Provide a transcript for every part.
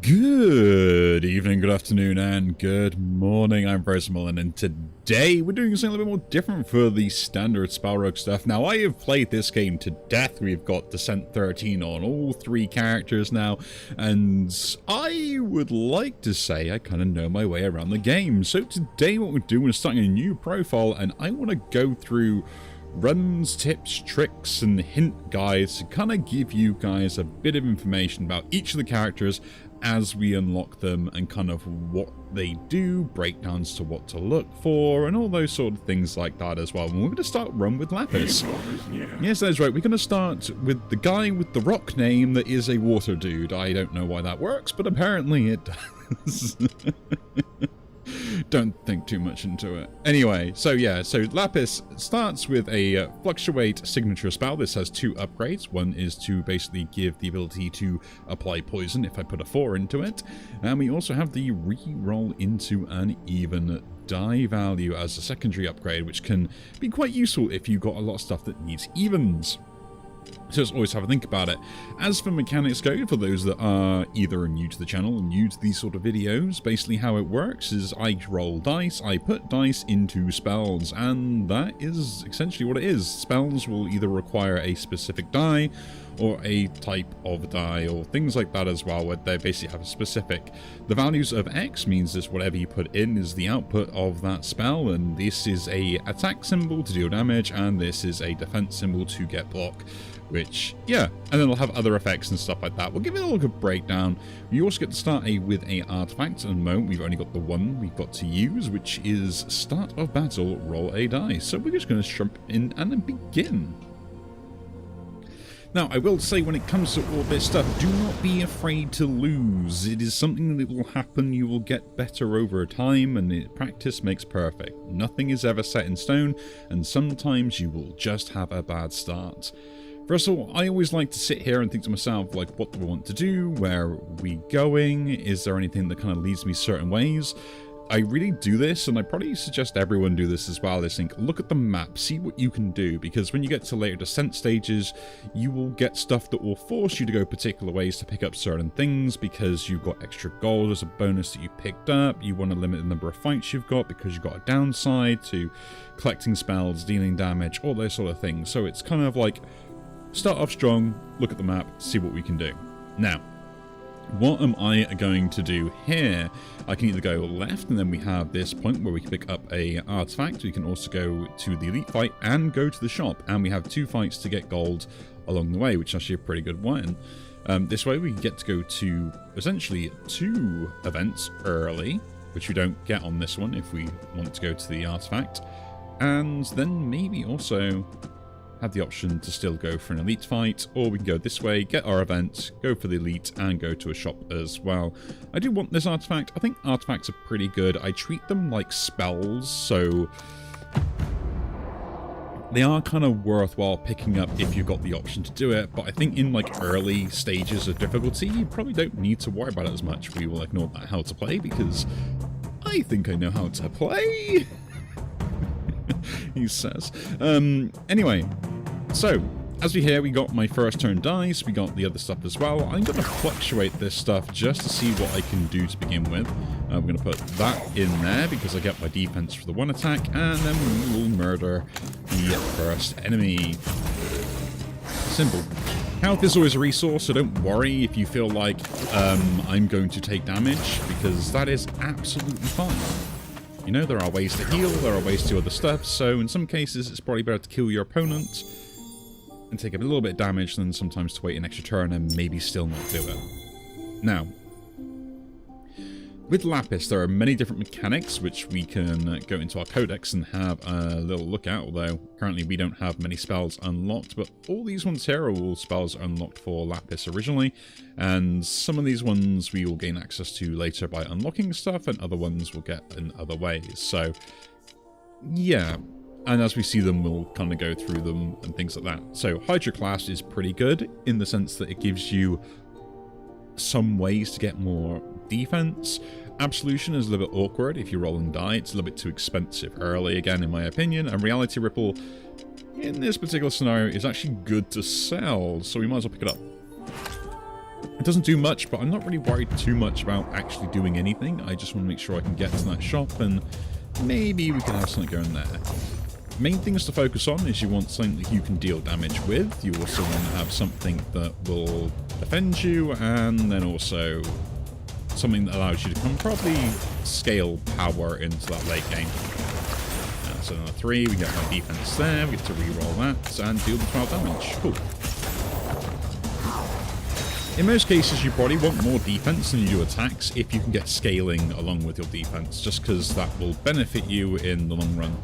Good evening, good afternoon, and good morning. I'm Rosamund, and today we're doing something a little bit more different for the standard SpellRogue stuff. Now, I have played this game to death. We've got Descent 13 on all three characters now, and I would like to say I kind of know my way around the game. So today what we're doing is starting a new profile, and I want to go through runs, tips, tricks, and hint guides to kind of give you guys a bit of information about each of the characters as we unlock them and kind of what they do, breakdowns to what to look for, and all those sort of things like that as well. And we're going to start run with Lapis. Yes, that's right. We're going to start with the guy with the rock name that is a water dude. I don't know why that works, but apparently it does. Don't think too much into it. Anyway, so Lapis starts with a Fluctuate signature spell. This has two upgrades. One is to basically give the ability to apply poison if I put a 4 into it. And we also have the re-roll into an even die value as a secondary upgrade, which can be quite useful if you've got a lot of stuff that needs evens. So just always have a think about it. As for mechanics go, for those that are either new to the channel or new to these sort of videos, basically how it works is I roll dice, I put dice into spells, and that is essentially what it is. Spells will either require a specific die or a type of die or things like that as well, where they basically have a specific. The values of X means that whatever you put in is the output of that spell, and this is a attack symbol to deal damage, and this is a defense symbol to get block. Which, yeah, and then it'll have other effects and stuff like that. We'll give it a little good breakdown. You also get to start with a artifact. At the moment, we've only got the one we've got to use, which is Start of Battle, roll a die. So we're just going to jump in and then begin. Now, I will say when it comes to all this stuff, do not be afraid to lose. It is something that will happen. You will get better over time, and practice makes perfect. Nothing is ever set in stone, and sometimes you will just have a bad start. First of all, I always like to sit here and think to myself, like, what do I want to do? Where are we going? Is there anything that kind of leads me certain ways? I really do this, and I probably suggest everyone do this as well. I think, look at the map, see what you can do, because when you get to later descent stages, you will get stuff that will force you to go particular ways to pick up certain things, because you've got extra gold as a bonus that you picked up. You want to limit the number of fights you've got, because you've got a downside to collecting spells, dealing damage, all those sort of things. So it's kind of like, start off strong, look at the map, see what we can do. Now, what am I going to do here? I can either go left, and then we have this point where we can pick up a artifact. We can also go to the elite fight and go to the shop, and we have 2 fights to get gold along the way, which is actually a pretty good one. This way we get to go to essentially 2 events early, which we don't get on this one if we want to go to the artifact, and then maybe also have the option to still go for an elite fight, or we can go this way, get our event, go for the elite, and go to a shop as well. I do want this artifact. I think artifacts are pretty good. I treat them like spells, so they are kind of worthwhile picking up if you've got the option to do it, but I think in like early stages of difficulty, you probably don't need to worry about it as much. We will ignore that how to play, because I think I know how to play. He says. Anyway, so as we hear, we got my first turn dice, we got the other stuff as well. I'm going to fluctuate this stuff just to see what I can do to begin with. I'm going to put that in there because I get my defense for the 1 attack, and then we will murder the first enemy. Simple. Health is always a resource, so don't worry if you feel like I'm going to take damage, because that is absolutely fine. You know, there are ways to heal, there are ways to do other stuff, so in some cases it's probably better to kill your opponent and take a little bit of damage than sometimes to wait an extra turn and maybe still not do it. Now, with Lapis, there are many different mechanics which we can go into our codex and have a little look at, although currently we don't have many spells unlocked, but all these ones here are all spells unlocked for Lapis originally, and some of these ones we will gain access to later by unlocking stuff, and other ones we'll get in other ways. So, yeah. And as we see them, we'll kind of go through them and things like that. So, Hydra class is pretty good in the sense that it gives you some ways to get more defense. Absolution is a little bit awkward if you're rolling die. It's a little bit too expensive early, again, in my opinion. And Reality Ripple, in this particular scenario, is actually good to sell, so we might as well pick it up. doesn't do much, but I'm not really worried too much about actually doing anything. I just want to make sure I can get to that shop, and maybe we can have something going there. Main things to focus on is you want something that you can deal damage with. You also want to have something that will defend you, and then also something that allows you to probably scale power into that late game. So another 3, we get my defense there, we get to reroll that, and deal the 12 damage. Cool. In most cases, you probably want more defense than you do attacks if you can get scaling along with your defense, just because that will benefit you in the long run.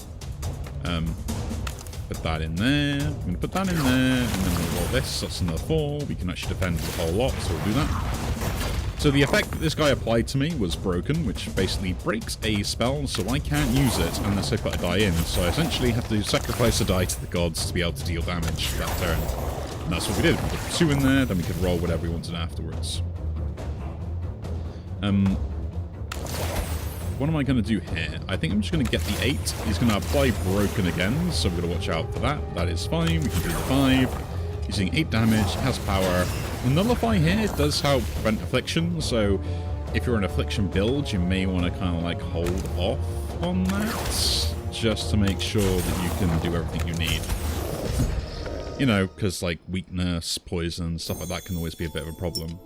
Put that in there, I'm going to put that in there, and then we'll roll this, that's another 4, we can actually defend the whole lot, so we'll do that. So the effect that this guy applied to me was broken, which basically breaks a spell, so I can't use it unless I put a die in, so I essentially have to sacrifice a die to the gods to be able to deal damage that turn. And that's what we did, we put 2 in there, then we could roll whatever we wanted afterwards. What am I going to do here? I think I'm just going to get the 8. He's going to apply broken again, so we're going to watch out for that. That is fine. We can do the 5. Using 8 damage, has power. The Nullify here does help prevent Affliction, so if you're an Affliction build, you may want to kind of like hold off on that, just to make sure that you can do everything you need. You know, because like weakness, poison, stuff like that can always be a bit of a problem.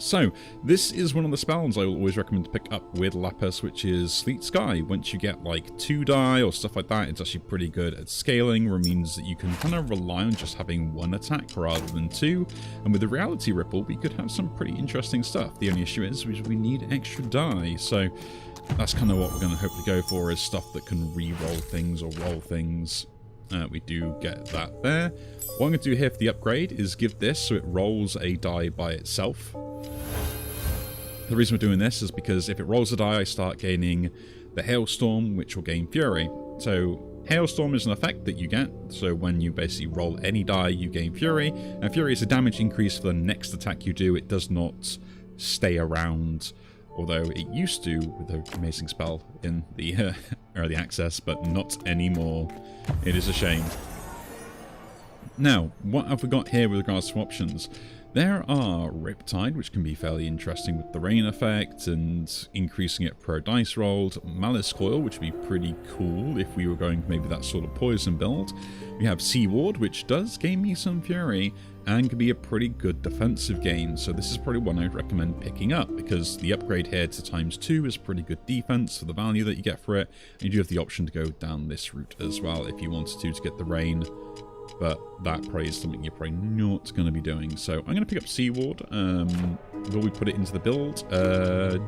So, this is one of the spells I will always recommend to pick up with Lapis, which is Sleet Sky. Once you get like 2 die or stuff like that, it's actually pretty good at scaling, which means that you can kind of rely on just having 1 attack rather than 2. And with the Reality Ripple, we could have some pretty interesting stuff. The only issue is we need extra die, so that's kind of what we're going to hopefully go for, is stuff that can re-roll things or roll things. We do get that there. What I'm going to do here for the upgrade is give this so it rolls a die by itself. The reason we're doing this is because if it rolls a die, I start gaining the Hailstorm, which will gain Fury. So Hailstorm is an effect that you get, so when you basically roll any die, you gain Fury. And Fury is a damage increase for the next attack you do. It does not stay around, although it used to with the amazing spell in the early access, but not anymore. It is a shame. Now, what have we got here with regards to options? There are Riptide, which can be fairly interesting with the rain effect and increasing it per dice rolled. Malice Coil, which would be pretty cool if we were going maybe that sort of poison build. We have Sea Ward, which does gain me some fury and can be a pretty good defensive gain. So this is probably one I'd recommend picking up, because the upgrade here to ×2 is pretty good defense for the value that you get for it. And you do have the option to go down this route as well if you wanted to get the rain. But that probably is something you're probably not going to be doing. So I'm going to pick up Sea Ward. Will we put it into the build?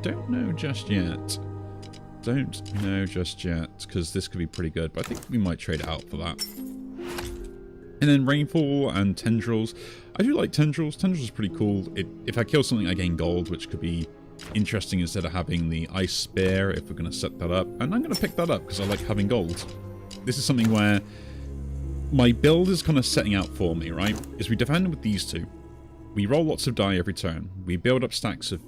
Don't know just yet. Don't know just yet, because this could be pretty good. But I think we might trade it out for that. And then Rainfall and Tendrils. I do like Tendrils. Tendrils is pretty cool. If I kill something, I gain gold, which could be interesting instead of having the Ice Spear, if we're going to set that up. And I'm going to pick that up because I like having gold. This is something where my build is kind of setting out for me, right? Is we defend with these 2. We roll lots of die every turn. We build up stacks of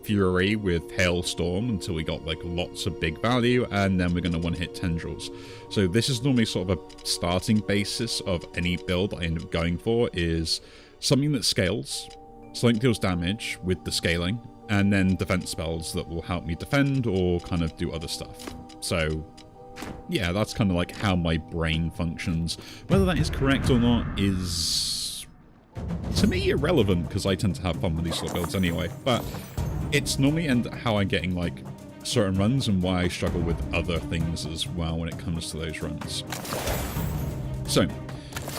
Fury with Hailstorm until we got like lots of big value, and then we're going to one-hit Tendrils. So this is normally sort of a starting basis of any build I end up going for, is something that scales, something deals damage with the scaling, and then defense spells that will help me defend or kind of do other stuff. So yeah, that's kind of like how my brain functions. Whether that is correct or not is, to me, irrelevant, because I tend to have fun with these sort of builds anyway. But it's normally how I'm getting like certain runs and why I struggle with other things as well when it comes to those runs. So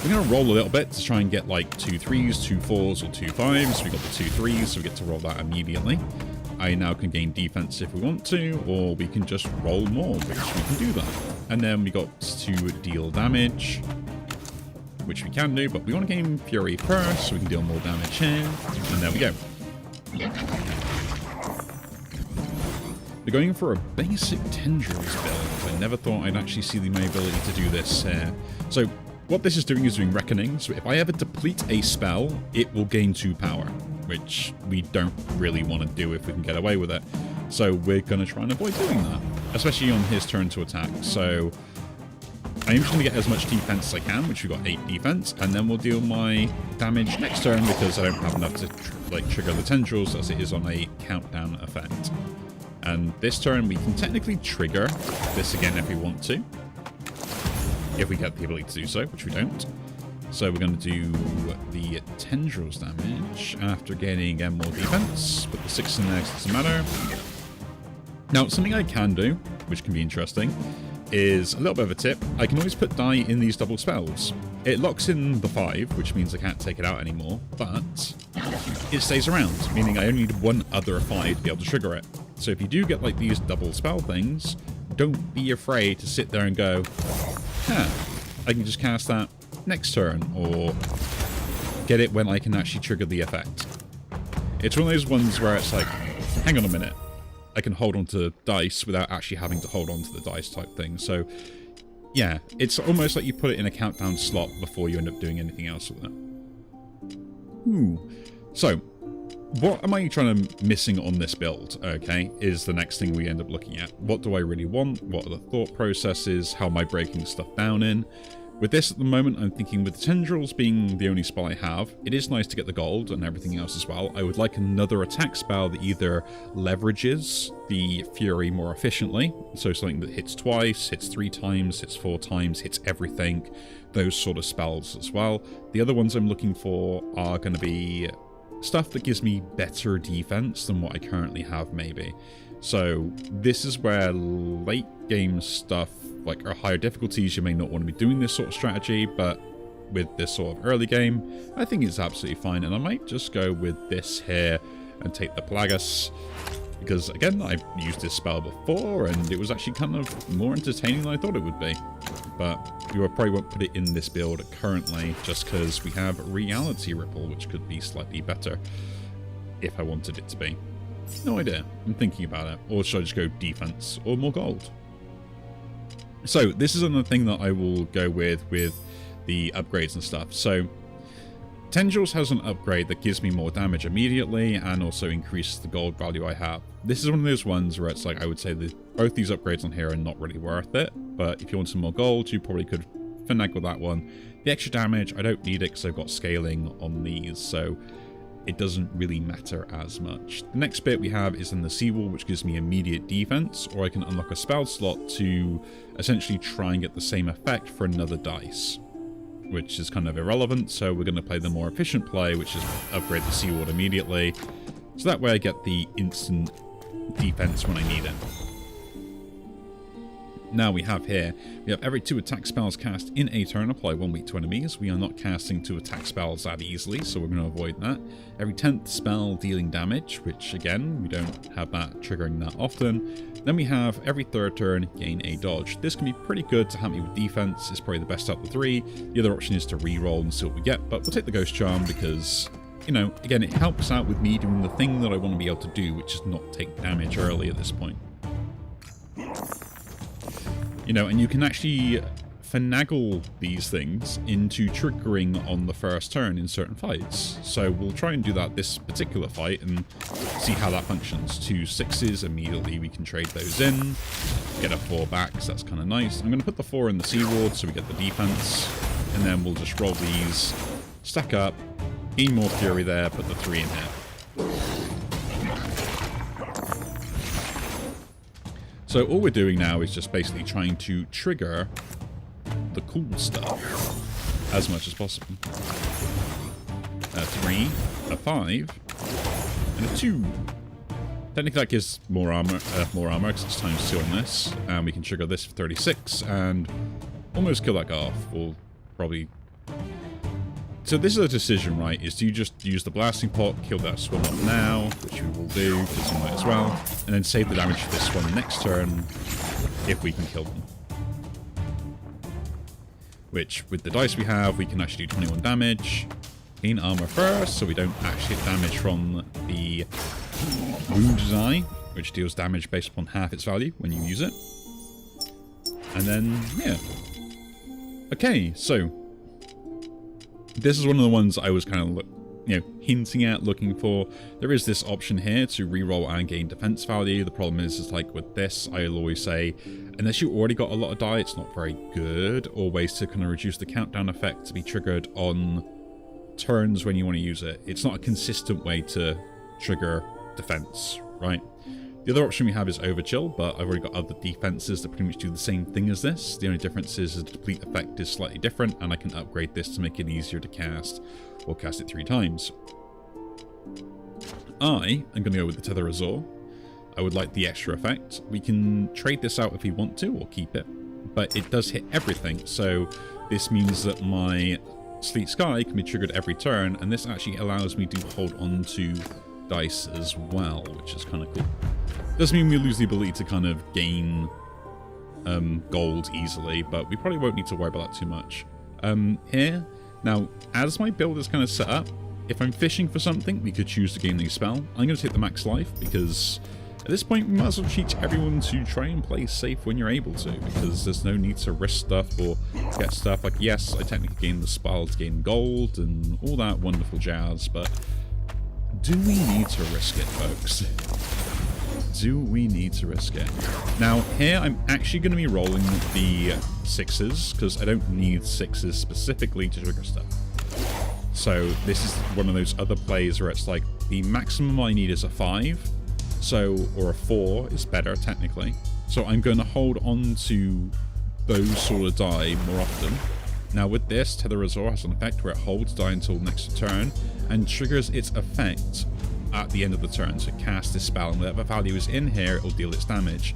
we're going to roll a little bit to try and get like 2 3s, 2 4s, or 2 5s. We got the 2 3s, so we get to roll that immediately. I now can gain defense if we want to, or we can just roll more, which we can do that. And then we got to deal damage, which we can do, but we want to gain Fury first, so we can deal more damage here. And there we go. We're going for a basic Tendrils build. I never thought I'd actually see my ability to do this here. So what this is doing Reckoning. So if I ever deplete a spell, it will gain 2 power, which we don't really want to do if we can get away with it. So we're going to try and avoid doing that, especially on his turn to attack. So I'm just going to get as much defense as I can, which we've got 8 defense, and then we'll deal my damage next turn because I don't have enough to trigger the tendrils as it is on a countdown effect. And this turn we can technically trigger this again if we want to, if we get the ability to do so, which we don't. So we're going to do the tendrils damage after gaining again more defense. Put the 6 in there because it doesn't matter. Now, something I can do, which can be interesting, is a little bit of a tip. I can always put die in these double spells. It locks in the 5, which means I can't take it out anymore, but it stays around, meaning I only need one other 5 to be able to trigger it. So if you do get like these double spell things, don't be afraid to sit there and go, I can just cast that next turn, or get it when I can actually trigger the effect. It's one of those ones where it's like, hang on a minute, I can hold on to dice without actually having to hold on to the dice type thing. So yeah, it's almost like you put it in a countdown slot before you end up doing anything else with it. Ooh. So what am I missing on this build, okay, is the next thing we end up looking at. What do I really want? What are the thought processes? How am I breaking stuff down in? With this at the moment, I'm thinking with the tendrils being the only spell I have, it is nice to get the gold and everything else as well. I would like another attack spell that either leverages the fury more efficiently, so something that hits twice, hits 3 times, hits 4 times, hits everything, those sort of spells as well. The other ones I'm looking for are going to be stuff that gives me better defense than what I currently have, maybe. So this is where late game stuff, like our higher difficulties, you may not want to be doing this sort of strategy, but with this sort of early game, I think it's absolutely fine. And I might just go with this here and take the Plagas, because again, I've used this spell before and it was actually kind of more entertaining than I thought it would be. But you probably won't put it in this build currently, just because we have Reality Ripple, which could be slightly better if I wanted it to be. No idea. I'm thinking about it. Or should I just go defense or more gold? So this is another thing that I will go with the upgrades and stuff. So Tendrils has an upgrade that gives me more damage immediately and also increases the gold value I have. This is one of those ones where it's like, I would say that both these upgrades on here are not really worth it, but if you want some more gold, you probably could finagle that one. The extra damage, I don't need it because I've got scaling on these, so it doesn't really matter as much. The next bit we have is in the Seawall, which gives me immediate defense, or I can unlock a spell slot to essentially try and get the same effect for another dice, which is kind of irrelevant, so we're going to play the more efficient play, which is upgrade the Seawall immediately, so that way I get the instant defense when I need it. Now we have every 2 attack spells cast in a turn apply 1 weak to enemies. We are not casting 2 attack spells that easily, so we're going to avoid that. Every 10th spell dealing damage, which again, we don't have that triggering that often. Then we have every 3rd turn gain a dodge. This can be pretty good to help me with defense. It's probably the best out of the 3. The other option is to re-roll and see what we get, but we'll take the Ghost Charm because, you know, again, it helps out with me doing the thing that I want to be able to do, which is not take damage early at this point. You know, and you can actually finagle these things into triggering on the first turn in certain fights. So we'll try and do that this particular fight and see how that functions. 2 6s, immediately we can trade those in, get a 4 back, so that's kind of nice. I'm going to put the 4 in the Sea Ward so we get the defense, and then we'll just roll these, stack up, gain more fury there, put the 3 in here. So all we're doing now is just basically trying to trigger the cool stuff as much as possible. A 3, a 5, and a 2. Technically that gives more armor because it's times 2 on this, and we can trigger this for 36 and almost kill that guy off. We'll probably... So this is a decision, right? Is do you just use the blasting pot, kill that swim up now, which we will do, because we might as well, and then save the damage for this one next turn, if we can kill them. Which, with the dice we have, we can actually do 21 damage, gain armor first, so we don't actually get damage from the wound die, which deals damage based upon half its value when you use it. And then, yeah. Okay, so... this is one of the ones I was kind of hinting at, looking for. There is this option here to reroll and gain defense value. The problem is like with this, I'll always say, unless you already got a lot of die, it's not very good. Or ways to kind of reduce the countdown effect to be triggered on turns when you want to use it. It's not a consistent way to trigger defense, right? The other option we have is Overchill, but I've already got other defenses that pretty much do the same thing as this. The only difference is the deplete effect is slightly different, and I can upgrade this to make it easier to cast, or cast it 3 times. I am going to go with the Tether Azure. I would like the extra effect. We can trade this out if we want to, or keep it, but it does hit everything, so this means that my Sleet Sky can be triggered every turn, and this actually allows me to hold on to dice as well, which is kind of cool. Doesn't mean we lose the ability to kind of gain gold easily, but we probably won't need to worry about that too much. Here, now, as my build is kind of set up, if I'm fishing for something, we could choose to gain the spell. I'm going to take the max life, because at this point, we might as well teach everyone to try and play safe when you're able to, because there's no need to risk stuff or get stuff. Like, yes, I technically gained the spell to gain gold and all that wonderful jazz, but do we need to risk it, folks? Do we need to risk it? Now, here, I'm actually going to be rolling the 6s, because I don't need 6s specifically to trigger stuff. So, this is one of those other plays where it's like, the maximum I need is a 5, or a 4 is better, technically. So, I'm going to hold on to those sort of die more often. Now, with this, Tether Azure has an effect where it holds die until next turn, and triggers its effect at the end of the turn, so cast this spell, and whatever value is in here, it will deal its damage.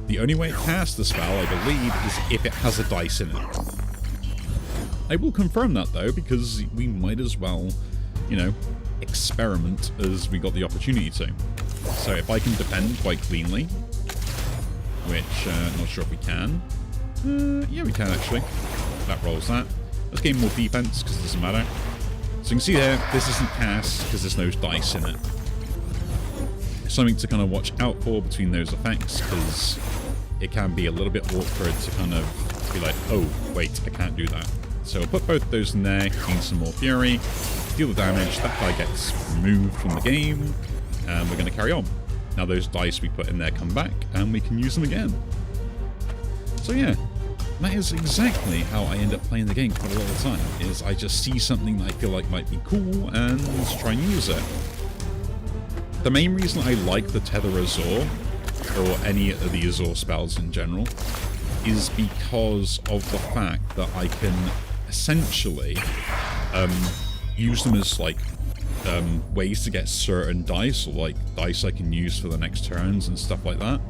The only way it casts the spell, I believe, is if it has a dice in it. I will confirm that, though, because we might as well, experiment as we got the opportunity to. So if I can defend quite cleanly, which, I'm not sure if we can. Yeah, we can, actually. That rolls that. Let's gain more defense, because it doesn't matter. So you can see there, this isn't cast, because there's no dice in it. Something to kind of watch out for between those effects, because it can be a little bit awkward to kind of be like, oh, wait, I can't do that. So we'll put both of those in there, gain some more fury, deal the damage, that guy gets removed from the game, and we're going to carry on. Now those dice we put in there come back, and we can use them again. So yeah, that is exactly how I end up playing the game quite a lot of the time, is I just see something that I feel like might be cool, and try and use it. The main reason I like the Tether Azure, or any of the Azure spells in general, is because of the fact that I can essentially use them as like ways to get certain dice, or like dice I can use for the next turns and stuff like that.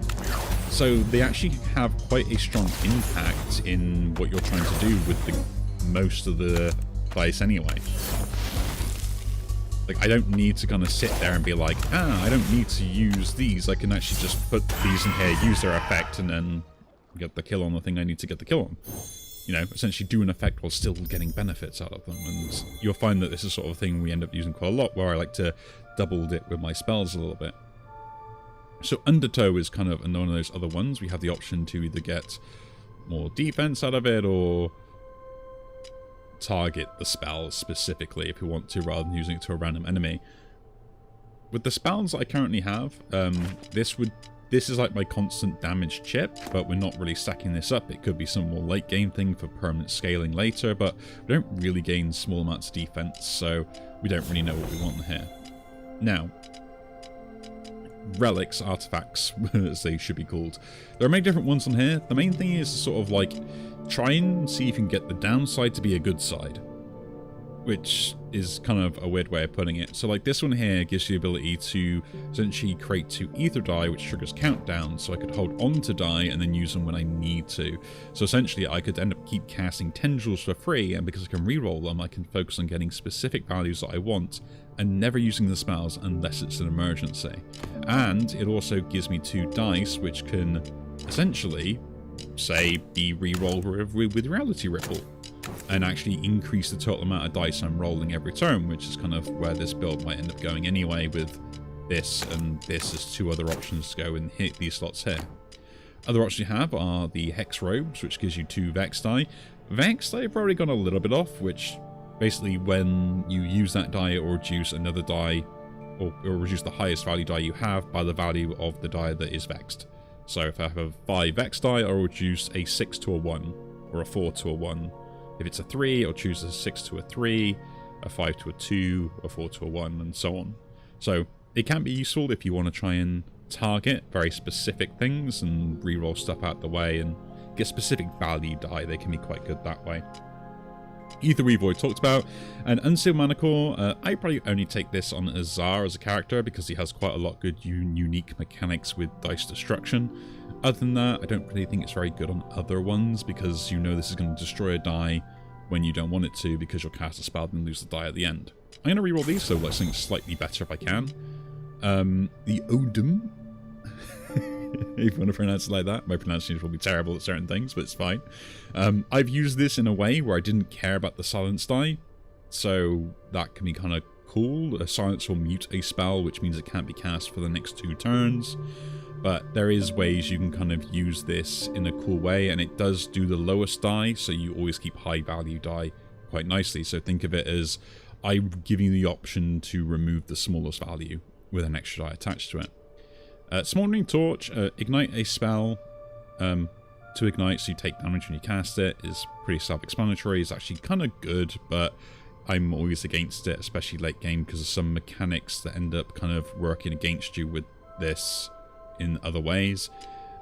So they actually have quite a strong impact in what you're trying to do with most of the dice anyway. Like, I don't need to kind of sit there and be like, I don't need to use these. I can actually just put these in here, use their effect, and then get the kill on the thing I need to get the kill on. Essentially do an effect while still getting benefits out of them. And you'll find that this is sort of a thing we end up using quite a lot, where I like to double dip with my spells a little bit. So Undertow is kind of one of those other ones. We have the option to either get more defense out of it, or target the spell specifically if you want to, rather than using it to a random enemy. With the spells I currently have, this is like my constant damage chip, but we're not really stacking this up. It could be some more late game thing for permanent scaling later, but we don't really gain small amounts of defense, so we don't really know what we want here. Now, relics, artifacts, as they should be called. There are many different ones on here. The main thing is to sort of like try and see if you can get the downside to be a good side, which is kind of a weird way of putting it. So like this one here gives you the ability to essentially create 2 ether die, which triggers countdown, so I could hold on to die and then use them when I need to. So essentially I could end up keep casting tendrils for free, and because I can reroll them, I can focus on getting specific values that I want and never using the spells unless it's an emergency. And it also gives me 2 dice, which can essentially, say, be rerolled with Reality Ripple, and actually increase the total amount of dice I'm rolling every turn, which is kind of where this build might end up going anyway, with this and this as 2 other options to go and hit these slots here. Other options you have are the Hex Robes, which gives you 2 Vex die. Vex, they've probably gone a little bit off, which Basically, when you use that die, it will reduce another die, or it will reduce the highest value die you have by the value of the die that is vexed. So if I have a 5 vex die, I'll reduce a 6 to a 1, or a 4 to a 1. If it's a 3, I'll choose a 6 to a 3, a 5 to a 2, a 4 to a 1, and so on. So it can be useful if you want to try and target very specific things and reroll stuff out the way and get specific value die. They can be quite good that way. Ether we've already talked about. And Unsealed Mana Core, I probably only take this on Azar as a character because he has quite a lot of good unique mechanics with dice destruction. Other than that, I don't really think it's very good on other ones because you know this is going to destroy a die when you don't want it to because you'll cast a spell and lose the die at the end. I'm going to reroll these, so let's think slightly better if I can. The Odum. If you want to pronounce it like that. My pronunciation will be terrible at certain things, but it's fine. I've used this in a way where I didn't care about the silence die, so that can be kind of cool. A silence will mute a spell, which means it can't be cast for the next 2 turns. But there is ways you can kind of use this in a cool way, and it does do the lowest die, so you always keep high value die quite nicely. So think of it as I'm giving you the option to remove the smallest value with an extra die attached to it. Smoldering Torch, ignite a spell to ignite so you take damage when you cast it, is pretty self-explanatory. It's actually kind of good, but I'm always against it, especially late game, because of some mechanics that end up kind of working against you with this in other ways.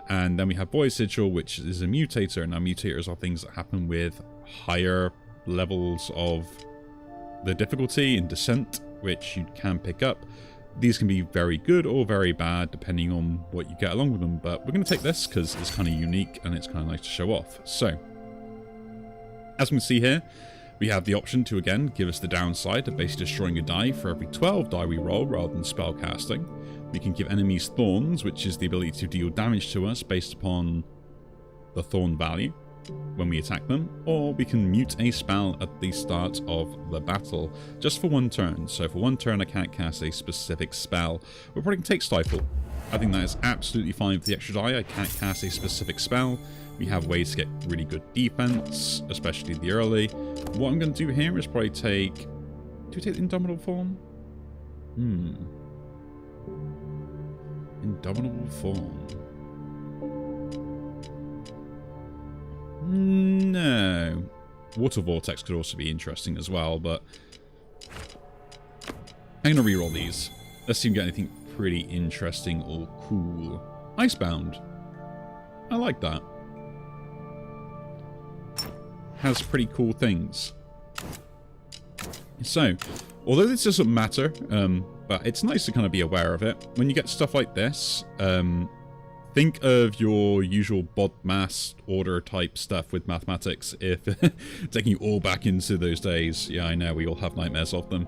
And then we have Void Sigil, which is a mutator. Now mutators are things that happen with higher levels of the difficulty in Descent, which you can pick up. These can be very good or very bad depending on what you get along with them, but we're going to take this because it's kind of unique and it's kind of nice to show off. So, as we can see here, we have the option to again give us the downside of basically destroying a die for every 12 die we roll rather than spell casting. We can give enemies Thorns, which is the ability to deal damage to us based upon the Thorn value when we attack them, or we can mute a spell at the start of the battle just for 1 turn. So for 1 turn I can't cast a specific spell. We're probably going to take Stifle. I think that is absolutely fine for the extra die. I can't cast a specific spell. We have ways to get really good defense, especially the early. What I'm going to do here is probably take... Do we take the Indomitable Form? Indomitable Form. No. Water Vortex could also be interesting as well, but I'm going to reroll these. Let's see if we get anything pretty interesting or cool. Icebound. I like that. Has pretty cool things. So, although this doesn't matter, but it's nice to kind of be aware of it. When you get stuff like this, think of your usual BOD-MAS order type stuff with mathematics, if taking you all back into those days. Yeah, I know, we all have nightmares of them.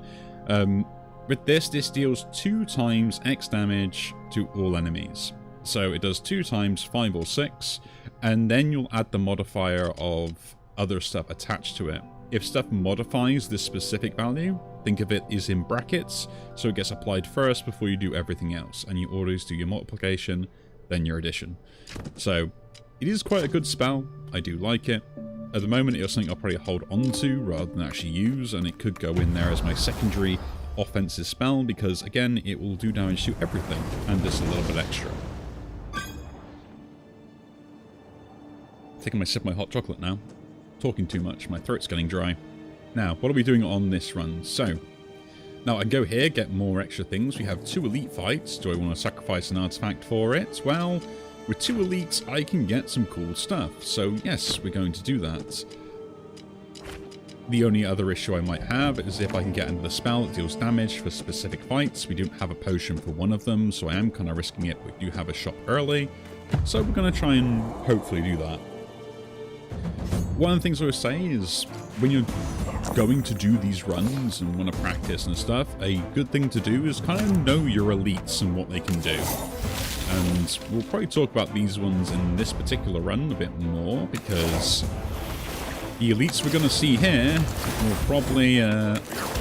With this deals 2 times X damage to all enemies. So it does 2 times 5 or 6, and then you'll add the modifier of other stuff attached to it. If stuff modifies this specific value, think of it as in brackets, so it gets applied first before you do everything else, and you always do your multiplication, then your addition. So it is quite a good spell. I do like it. At the moment, it's something I'll probably hold on to rather than actually use, and it could go in there as my secondary offensive spell because, again, it will do damage to everything and just a little bit extra. Taking my sip of my hot chocolate now. Talking too much. My throat's getting dry. Now, what are we doing on this run? So, now I can go here, get more extra things. We have 2 elite fights. Do I want to sacrifice an artifact for it? Well, with 2 elites, I can get some cool stuff. So yes, we're going to do that. The only other issue I might have is if I can get another spell that deals damage for specific fights. We don't have a potion for one of them, so I am kind of risking it. We do have a shop early, so we're going to try and hopefully do that. One of the things I would say is when you're going to do these runs and want to practice and stuff, a good thing to do is kind of know your elites and what they can do. And we'll probably talk about these ones in this particular run a bit more, because the elites we're going to see here will probably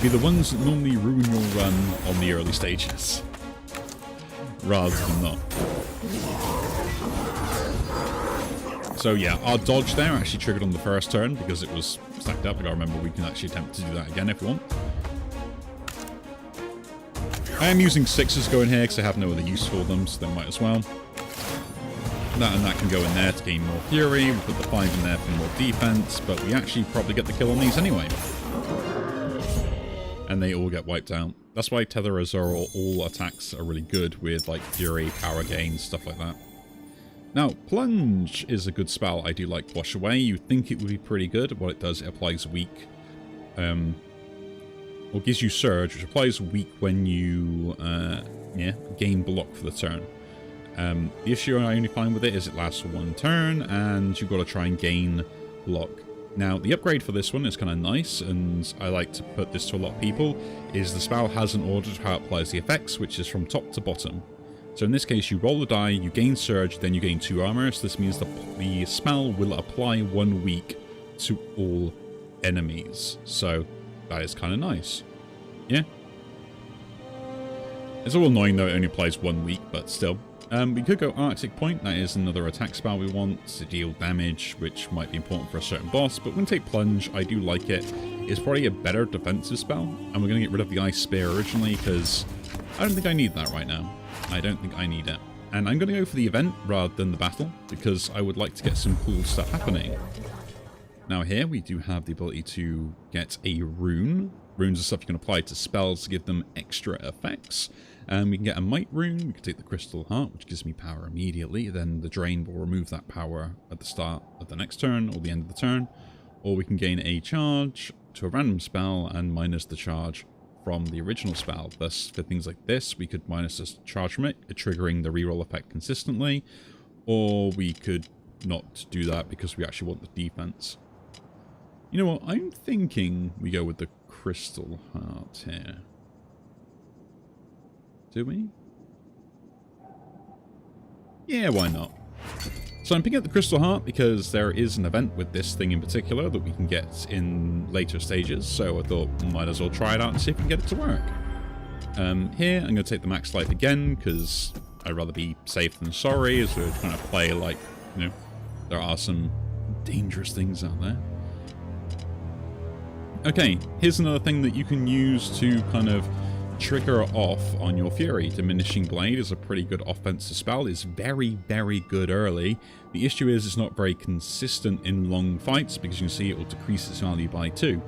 be the ones that normally ruin your run on the early stages, rather than not. So yeah, our dodge there actually triggered on the first turn because it was stacked up. I gotta remember we can actually attempt to do that again if we want. I am using 6s going here because I have no other use for them, so they might as well. That can go in there to gain more fury. We put the 5 in there for more defense, but we actually probably get the kill on these anyway. And they all get wiped out. That's why Tetherers are all attacks are really good with like fury, power gain, stuff like that. Now, Plunge is a good spell. I do like Wash Away. You think it would be pretty good. What it does, it applies weak. Or gives you Surge, which applies weak when you gain block for the turn. The issue I only find with it is it lasts for 1 turn, and you've got to try and gain block. Now, the upgrade for this one is kind of nice, and I like to put this to a lot of people, is the spell has an order to how it applies the effects, which is from top to bottom. So in this case, you roll the die, you gain Surge, then you gain 2 armor, so this means the spell will apply 1 weak to all enemies. So that is kind of nice. Yeah. It's a little annoying though, it only applies 1 week, but still. We could go Arctic Point. That is another attack spell we want to deal damage, which might be important for a certain boss, but we're going to take Plunge. I do like it. It's probably a better defensive spell, and we're going to get rid of the Ice Spear originally, because I don't think I need that right now. I don't think I need it. And I'm going to go for the event rather than the battle, because I would like to get some cool stuff happening. Now here we do have the ability to get a rune. Runes are stuff you can apply to spells to give them extra effects. And we can get a Might rune, we can take the Crystal Heart, which gives me power immediately, then the Drain will remove that power at the start of the next turn, or the end of the turn. Or we can gain a charge to a random spell and minus the charge from the original spell. Thus, for things like this, we could minus the charge from it, triggering the reroll effect consistently. Or we could not do that because we actually want the defense. You know what, I'm thinking we go with the Crystal Heart here. Do we? Yeah, why not? So I'm picking up the Crystal Heart because there is an event with this thing in particular that we can get in later stages, so I thought we might as well try it out and see if we can get it to work. Here, I'm going to take the Max Life again because I'd rather be safe than sorry, as we're trying to play like, you know, there are some dangerous things out there. Okay, here's another thing that you can use to kind of trigger off on your Fury. Diminishing Blade is a pretty good offensive spell. It's very, very good early. The issue is it's not very consistent in long fights because you can see it will decrease its value by 2.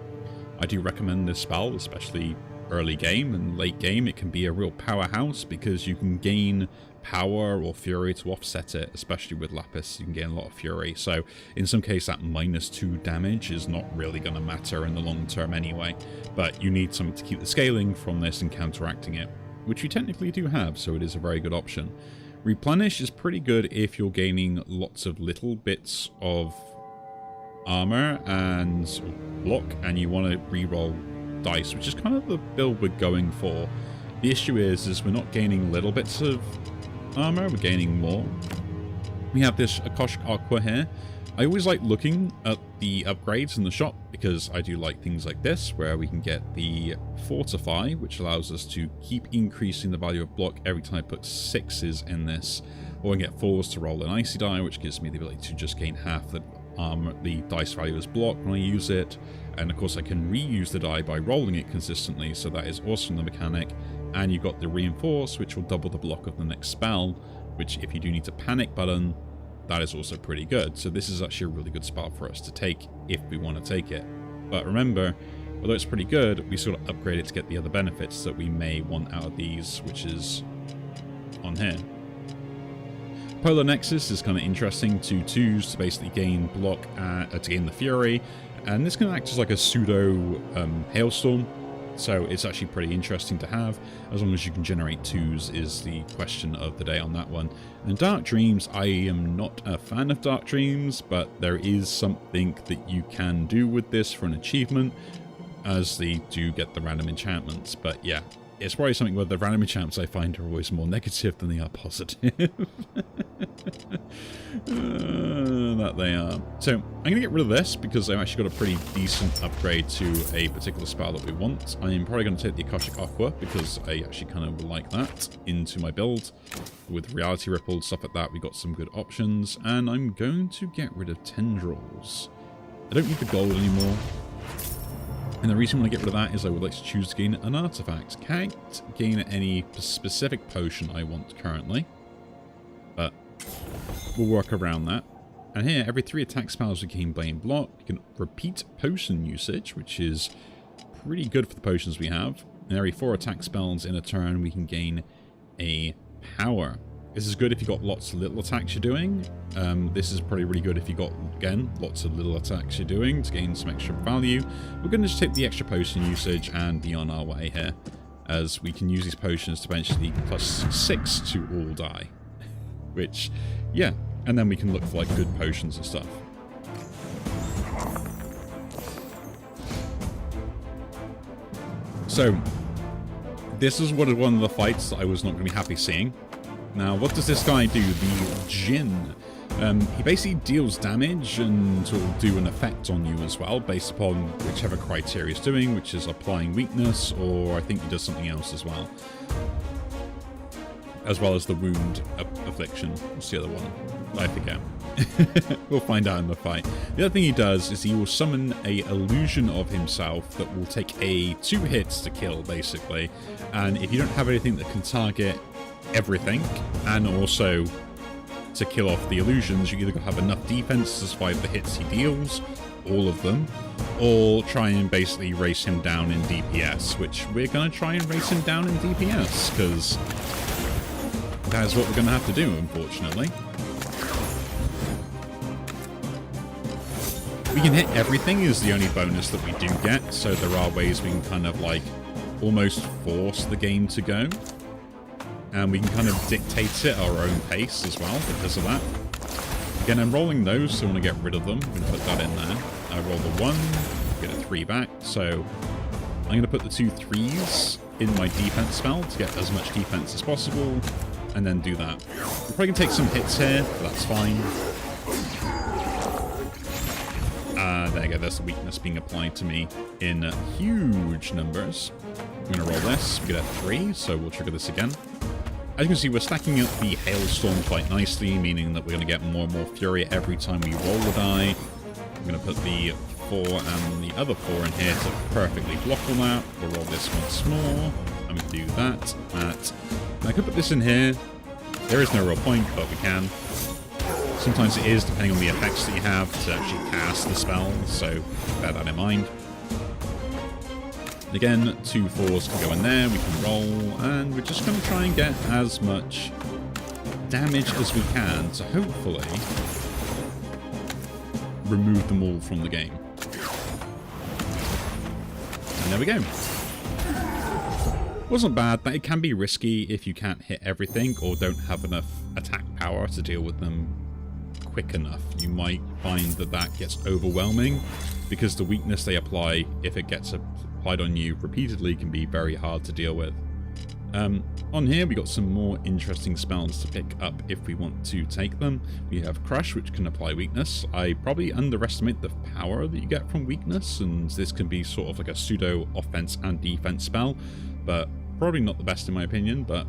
I do recommend this spell, especially early game and late game. It can be a real powerhouse because you can gain power or Fury to offset it, especially with Lapis. You can gain a lot of Fury. So in some case that -2 damage is not really going to matter in the long term anyway. But you need something to keep the scaling from this and counteracting it, which you technically do have, so it is a very good option. Replenish is pretty good if you're gaining lots of little bits of armor and block and you want to reroll dice, which is kind of the build we're going for. The issue is we're not gaining little bits of armor, we're gaining more. We have this Akashic Aqua here. I always like looking at the upgrades in the shop because I do like things like this where we can get the Fortify, which allows us to keep increasing the value of block every time I put 6s in this, or I can get 4s to roll an Icy Die, which gives me the ability to just gain half the dice value as block when I use it. And of course I can reuse the die by rolling it consistently, so that is awesome, the mechanic. And you've got the Reinforce, which will double the block of the next spell, which if you do need to panic button, that is also pretty good. So this is actually a really good spell for us to take if we want to take it. But remember, although it's pretty good, we sort of upgrade it to get the other benefits that we may want out of these, which is on here. Polar Nexus is kind of interesting, 2/2s to basically gain block, to gain the Fury, and this can act as like a pseudo hailstorm, so it's actually pretty interesting to have. As long as you can generate 2s is the question of the day on that one. And Dark Dreams, I am not a fan of Dark Dreams, but there is something that you can do with this for an achievement, as they do get the random enchantments. But yeah, it's probably something where the random enchantments I find are always more negative than they are positive. That they are. So I'm going to get rid of this because I've actually got a pretty decent upgrade to a particular spell that we want. I'm probably going to take the Akashic Aqua because I actually kind of like that into my build. With Reality Ripple, stuff like that, we got some good options. And I'm going to get rid of Tendrils. I don't need the gold anymore. And the reason I want to get rid of that is I would like to choose to gain an artifact. Can't gain any specific potion I want currently. But we'll work around that. And here, every 3 attack spells we gain Blade Block. You can repeat potion usage, which is pretty good for the potions we have. And every 4 attack spells in a turn, we can gain a power. This is good if you've got lots of little attacks you're doing. This is probably really good if you've got, again, lots of little attacks you're doing to gain some extra value. We're going to just take the extra potion usage and be on our way here, as we can use these potions to eventually +6 to all die. Which, yeah, and then we can look for like good potions and stuff. So, this is one of the fights that I was not going to be happy seeing. Now, what does this guy do? The Djinn. He basically deals damage and will do an effect on you as well, based upon whichever criteria he's doing, which is applying weakness, or I think he does something else as well. As well as the wound affliction. What's the other one? I forget. We'll find out in the fight. The other thing he does is he will summon a illusion of himself that will take 2 hits to kill, basically. And if you don't have anything that can target everything, and also to kill off the illusions, you either have enough defense to survive the hits he deals, all of them, or try and basically race him down in DPS, which we're going to try and race him down in DPS, because that is what we're going to have to do, unfortunately. We can hit everything is the only bonus that we do get, so there are ways we can kind of like almost force the game to go. And we can kind of dictate it at our own pace as well because of that. Again, I'm rolling those, so I want to get rid of them. I'm going to put that in there. I roll the 1, get a 3 back. So I'm going to put the 2 3s in my defense spell to get as much defense as possible, and then do that. We're probably going to take some hits here, but that's fine. There you go, there's the weakness being applied to me in huge numbers. I'm going to roll this. We get a 3, so we'll trigger this again. As you can see, we're stacking up the Hailstorm quite nicely, meaning that we're going to get more and more Fury every time we roll the die. I'm going to put the 4 and the other 4 in here to perfectly block all that. We'll roll this once more. I'm going to do that. And I could put this in here. There is no real point, but we can. Sometimes it is, depending on the effects that you have to actually cast the spell, so bear that in mind. Again, 2 4s can go in there, we can roll, and we're just going to try and get as much damage as we can to hopefully remove them all from the game. And there we go. Wasn't bad, but it can be risky if you can't hit everything or don't have enough attack power to deal with them quick enough. You might find that that gets overwhelming because the weakness they apply, if it gets applied on you repeatedly, can be very hard to deal with. On here we got some more interesting spells to pick up if we want to take them. We have Crush, which can apply weakness. I probably underestimate the power that you get from weakness, and this can be sort of like a pseudo offense and defense spell, but probably not the best in my opinion. But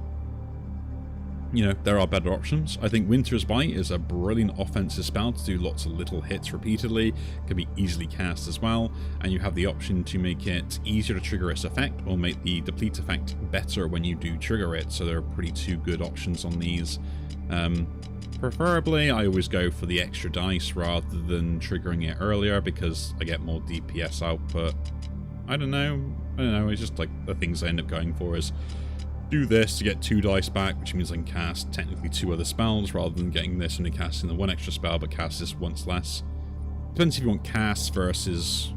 you know, there are better options. I think Winter's Bite is a brilliant offensive spell to do lots of little hits repeatedly. Can be easily cast as well, and you have the option to make it easier to trigger its effect or make the deplete effect better when you do trigger it. So there are pretty 2 good options on these. Preferably, I always go for the extra dice rather than triggering it earlier because I get more DPS output. I don't know, it's just like the things I end up going for is do this to get 2 dice back, which means I can cast technically 2 other spells rather than getting this and only casting the 1 extra spell, but cast this once less. Depends if you want casts versus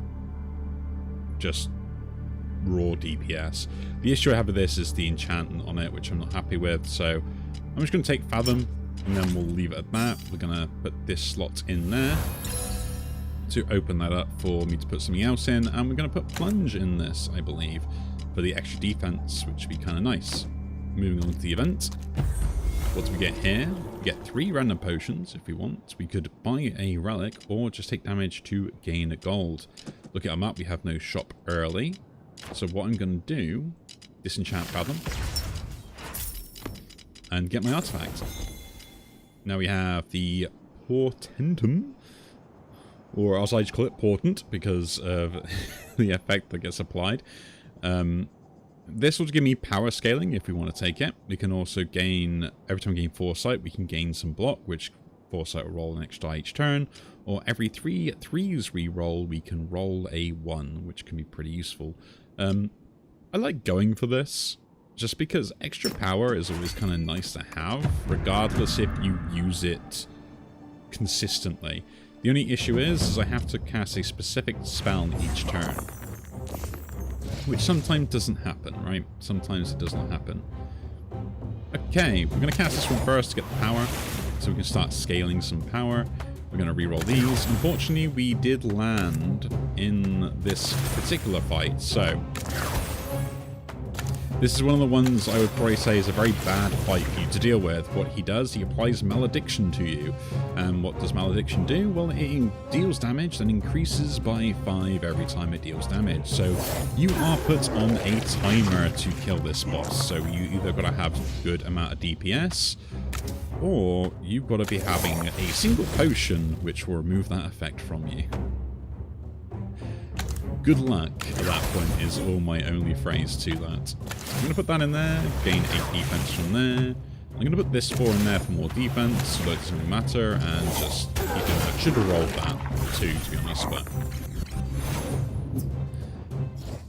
just raw DPS. The issue I have with this is the enchantment on it, which I'm not happy with, so I'm just going to take Fathom, and then we'll leave it at that. We're going to put this slot in there to open that up for me to put something else in, and we're going to put Plunge in this, I believe, for the extra defense, which would be kind of nice. Moving on to the event. What do we get here? We get 3 random potions if we want. We could buy a relic or just take damage to gain gold. Look at our map, we have no shop early. So what I'm going to do, disenchant Fathom, and get my artifact. Now we have the Portentum, or as I like to call it, Portent, because of the effect that gets applied. This will give me power scaling if we want to take it. We can also gain, every time we gain Foresight, we can gain some block, which Foresight will roll an extra die each turn. Or every 3 threes we roll, we can roll a 1, which can be pretty useful. I like going for this, just because extra power is always kind of nice to have, regardless if you use it consistently. The only issue is I have to cast a specific spell each turn, which sometimes doesn't happen, right? Sometimes it does not happen. Okay, we're going to cast this one first to get the power, so we can start scaling some power. We're going to reroll these. Unfortunately, we did land in this particular fight, so this is one of the ones I would probably say is a very bad fight for you to deal with. What he does, he applies Malediction to you. And what does Malediction do? Well, it deals damage and increases by 5 every time it deals damage. So you are put on a timer to kill this boss. So you either got to have a good amount of DPS, or you've got to be having a single potion which will remove that effect from you. Good luck at that point is all my only phrase to that. I'm going to put that in there, gain 8 defense from there. I'm going to put this 4 in there for more defense, so that doesn't really matter, and just keep it. I should have rolled that too, to be honest, but...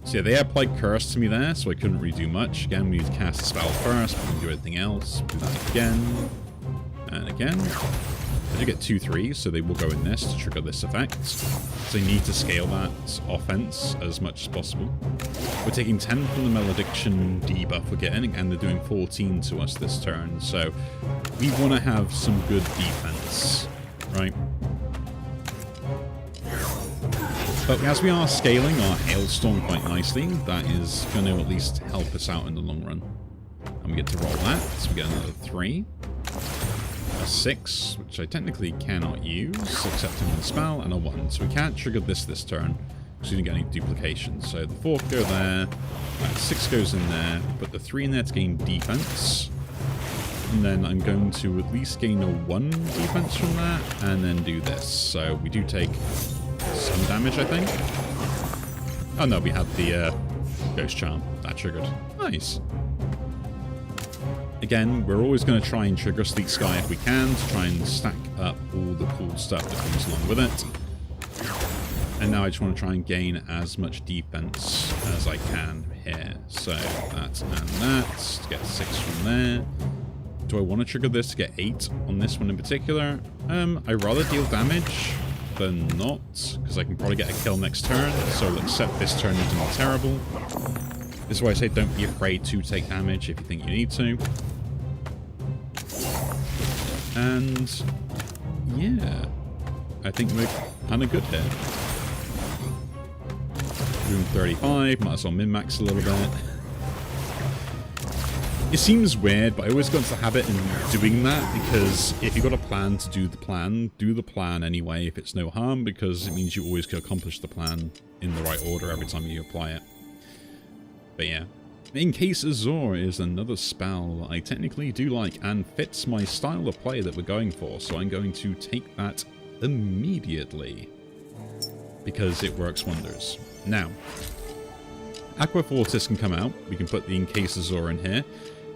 So yeah, they applied Curse to me there, so I couldn't really do much. Again, we need to cast a spell first, but we can do anything else. Do that again, and again. I do get 2 3s, so they will go in this to trigger this effect. So you need to scale that offense as much as possible. We're taking 10 from the Malediction debuff we're getting, and they're doing 14 to us this turn. So we want to have some good defense, right? But as we are scaling our Hailstorm quite nicely, that is going to at least help us out in the long run. And we get to roll that, so we get another 3. A 6, which I technically cannot use, except in one spell, and a 1. So we can't trigger this turn, because we didn't get any duplication. So the 4 go there, 6 goes in there, put the 3 in there to gain defense. And then I'm going to at least gain a 1 defense from that, and then do this. So we do take some damage, I think. Oh no, we had the Ghost Charm. That triggered. Nice. Again, we're always going to try and trigger Sleek Sky if we can, to try and stack up all the cool stuff that comes along with it. And now I just want to try and gain as much defense as I can here. So that and that, to get 6 from there. Do I want to trigger this to get 8 on this one in particular? I'd rather deal damage than not, because I can probably get a kill next turn, so I'll accept this turn is not terrible. This is why I say don't be afraid to take damage if you think you need to. And yeah, I think we're kind of good here. Doing 35, might as well min-max a little bit. It seems weird, but I always got into the habit in doing that, because if you've got a plan to do the plan anyway if it's no harm, because it means you always can accomplish the plan in the right order every time you apply it. But yeah, Encase Azure is another spell I technically do like and fits my style of play that we're going for, so I'm going to take that immediately because it works wonders. Now, Aqua Fortis can come out. We can put the Encase Azure in here.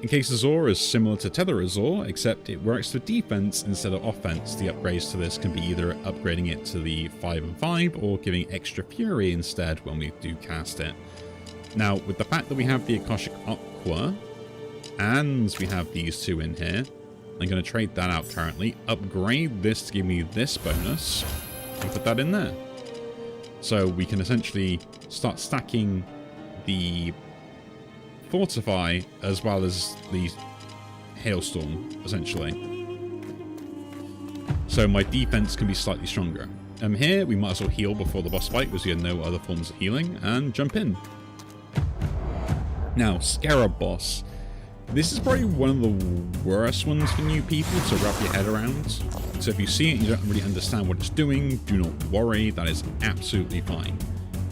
Encase Azure is similar to Tether Azure, except it works for defense instead of offense. The upgrades to this can be either upgrading it to the 5 and 5 or giving extra fury instead when we do cast it. Now, with the fact that we have the Akashic Aqua, and we have these 2 in here, I'm going to trade that out currently, upgrade this to give me this bonus, and put that in there. So we can essentially start stacking the Fortify as well as the Hailstorm, essentially. So my defense can be slightly stronger. Here, we might as well heal before the boss fight, because we have no other forms of healing, and jump in. Now, Scarab Boss. This is probably one of the worst ones for new people to wrap your head around. So if you see it and you don't really understand what it's doing, do not worry, that is absolutely fine.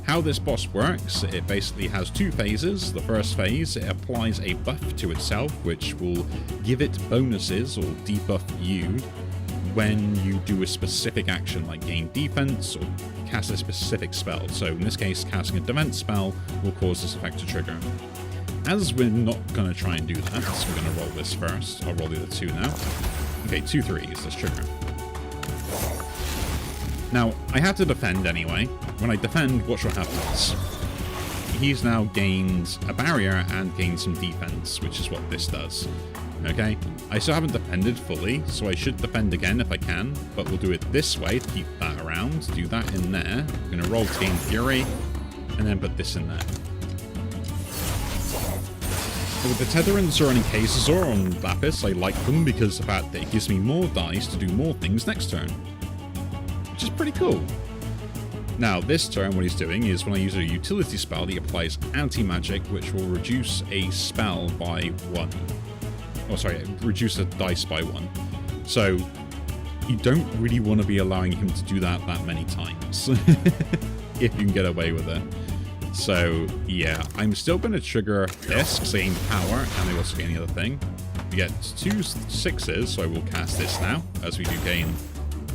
How this boss works, it basically has two phases. The first phase, it applies a buff to itself, which will give it bonuses or debuff you when you do a specific action, like gain defense or cast a specific spell. So in this case, casting a defense spell will cause this effect to trigger. As we're not going to try and do that, so we're going to roll this first. I'll roll the other two now. Okay, 2 3s, let's trigger. Now, I have to defend anyway. When I defend, watch what happens. He's now gained a barrier and gained some defense, which is what this does. Okay, I still haven't defended fully, so I should defend again if I can, but we'll do it this way to keep that around. Do that in there. We're going to roll to gain Fury, and then put this in there. With the Tethering Zoran Caesar on Lapis, I like them because of the fact that it gives me more dice to do more things next turn, which is pretty cool. Now, this turn, what he's doing is when I use a utility spell, he applies anti-magic, which will reduce a spell by 1. Oh, sorry, reduce a dice by 1. So, you don't really want to be allowing him to do that many times, if you can get away with it. So, yeah, I'm still going to trigger this, because I gain power, and I also gain the other thing. We get 2 6s, so I will cast this now, as we do gain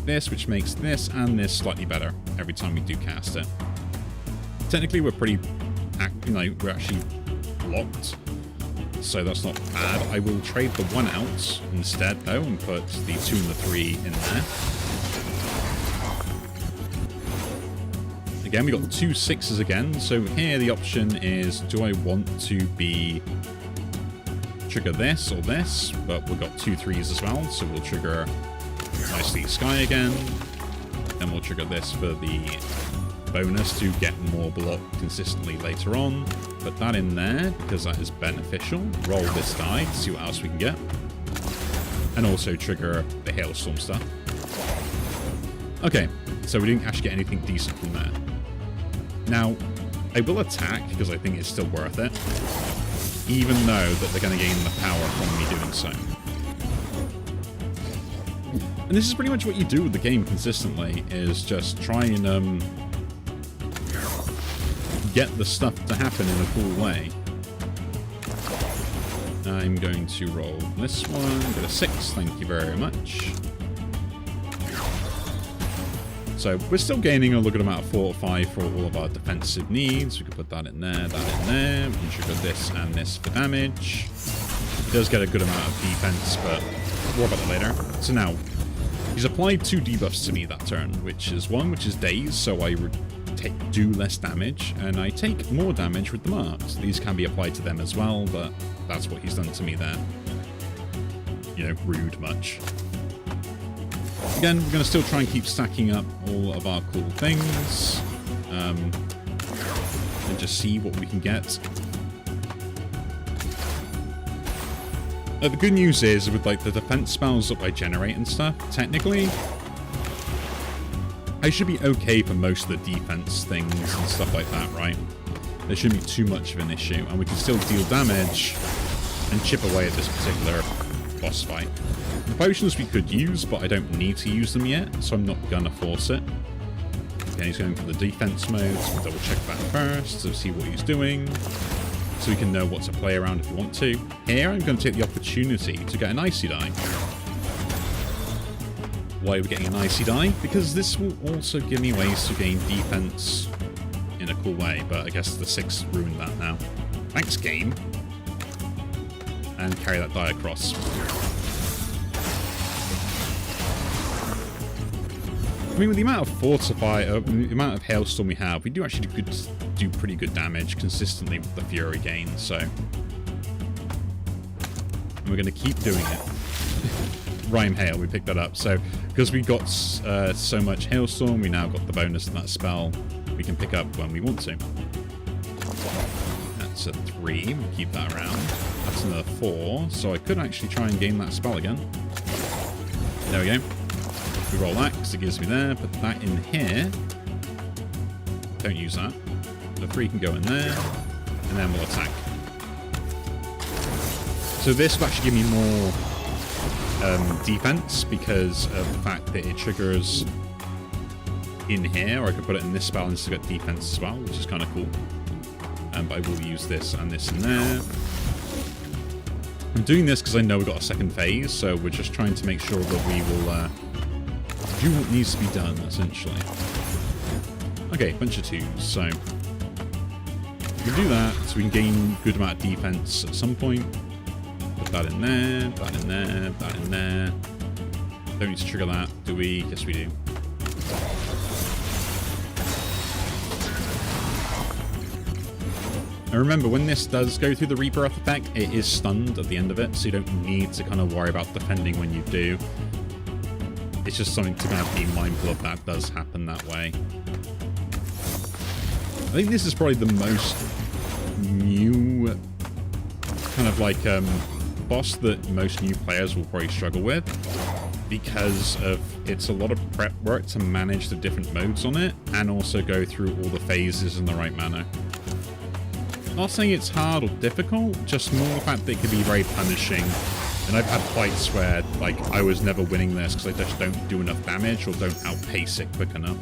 this, which makes this and this slightly better every time we do cast it. Technically, we're pretty, we're actually blocked, so that's not bad. I will trade the 1 out instead, though, and put the 2 and the 3 in there. Again, we got 2 6s again, so here the option is, do I want to trigger this or this? But we've got 2 3s as well, so we'll trigger nicely Sky again. Then we'll trigger this for the bonus to get more block consistently later on. Put that in there, because that is beneficial. Roll this die to see what else we can get. And also trigger the Hailstorm stuff. Okay, so we didn't actually get anything decent from there. Now, I will attack, because I think it's still worth it, even though that they're going to gain the power from me doing so. And this is pretty much what you do with the game consistently, is just try and get the stuff to happen in a cool way. I'm going to roll this one, get a 6, thank you very much. So we're still gaining a good amount of fortify for all of our defensive needs. We can put that in there, that in there. We can trigger this and this for damage. It does get a good amount of defense, but more about that later. So now, he's applied 2 debuffs to me that turn, which is Daze, so I do less damage, and I take more damage with the marks. These can be applied to them as well, but that's what he's done to me there. You know, rude much. Again, we're going to still try and keep stacking up all of our cool things, and just see what we can get. The good news is, with like the defense spells that I generate and stuff, technically, I should be okay for most of the defense things and stuff like that, right? There shouldn't be too much of an issue, and we can still deal damage and chip away at this particular boss fight. The potions we could use, but I don't need to use them yet, so I'm not gonna force it. Okay, he's going for the defense mode, so we'll double check that first to see what he's doing, so we can know what to play around if we want to. Here, I'm going to take the opportunity to get an icy die. Why are we getting an icy die? Because this will also give me ways to gain defense in a cool way, but I guess the 6 ruined that now. Thanks, game. And carry that die across. I mean, with the amount of fortify, the amount of hailstorm we have, we do actually do pretty good damage consistently with the fury gain, so. And we're going to keep doing it. Rhyme hail, we picked that up. So, because we got so much hailstorm, we now got the bonus in that spell we can pick up when we want to. That's a 3, we'll keep that around. That's another 4, so I could actually try and gain that spell again. There we go. We roll that, because it gives me there, put that in here. Don't use that. The 3 can go in there, and then we'll attack. So So this will actually give me more defense because of the fact that it triggers in here, or I could put it in this spell and still get defense as well, which is kind of cool. But I will use this and this in there. I'm doing this because I know we've got a second phase, so we're just trying to make sure that we will do what needs to be done, essentially. Okay, bunch of 2s, so we can do that, so we can gain a good amount of defense at some point. Put that in there, that in there, that in there. Don't need to trigger that, do we? Yes, we do. And remember, when this does go through the rebirth effect, it is stunned at the end of it, so you don't need to kind of worry about defending when you do. It's just something to kind of be mindful of that does happen that way. I think this is probably the most new kind of like boss that most new players will probably struggle with, because of it's a lot of prep work to manage the different modes on it and also go through all the phases in the right manner. Not saying it's hard or difficult, just more the fact that it can be very punishing. And I've had fights where, like, I was never winning this because I just don't do enough damage or don't outpace it quick enough.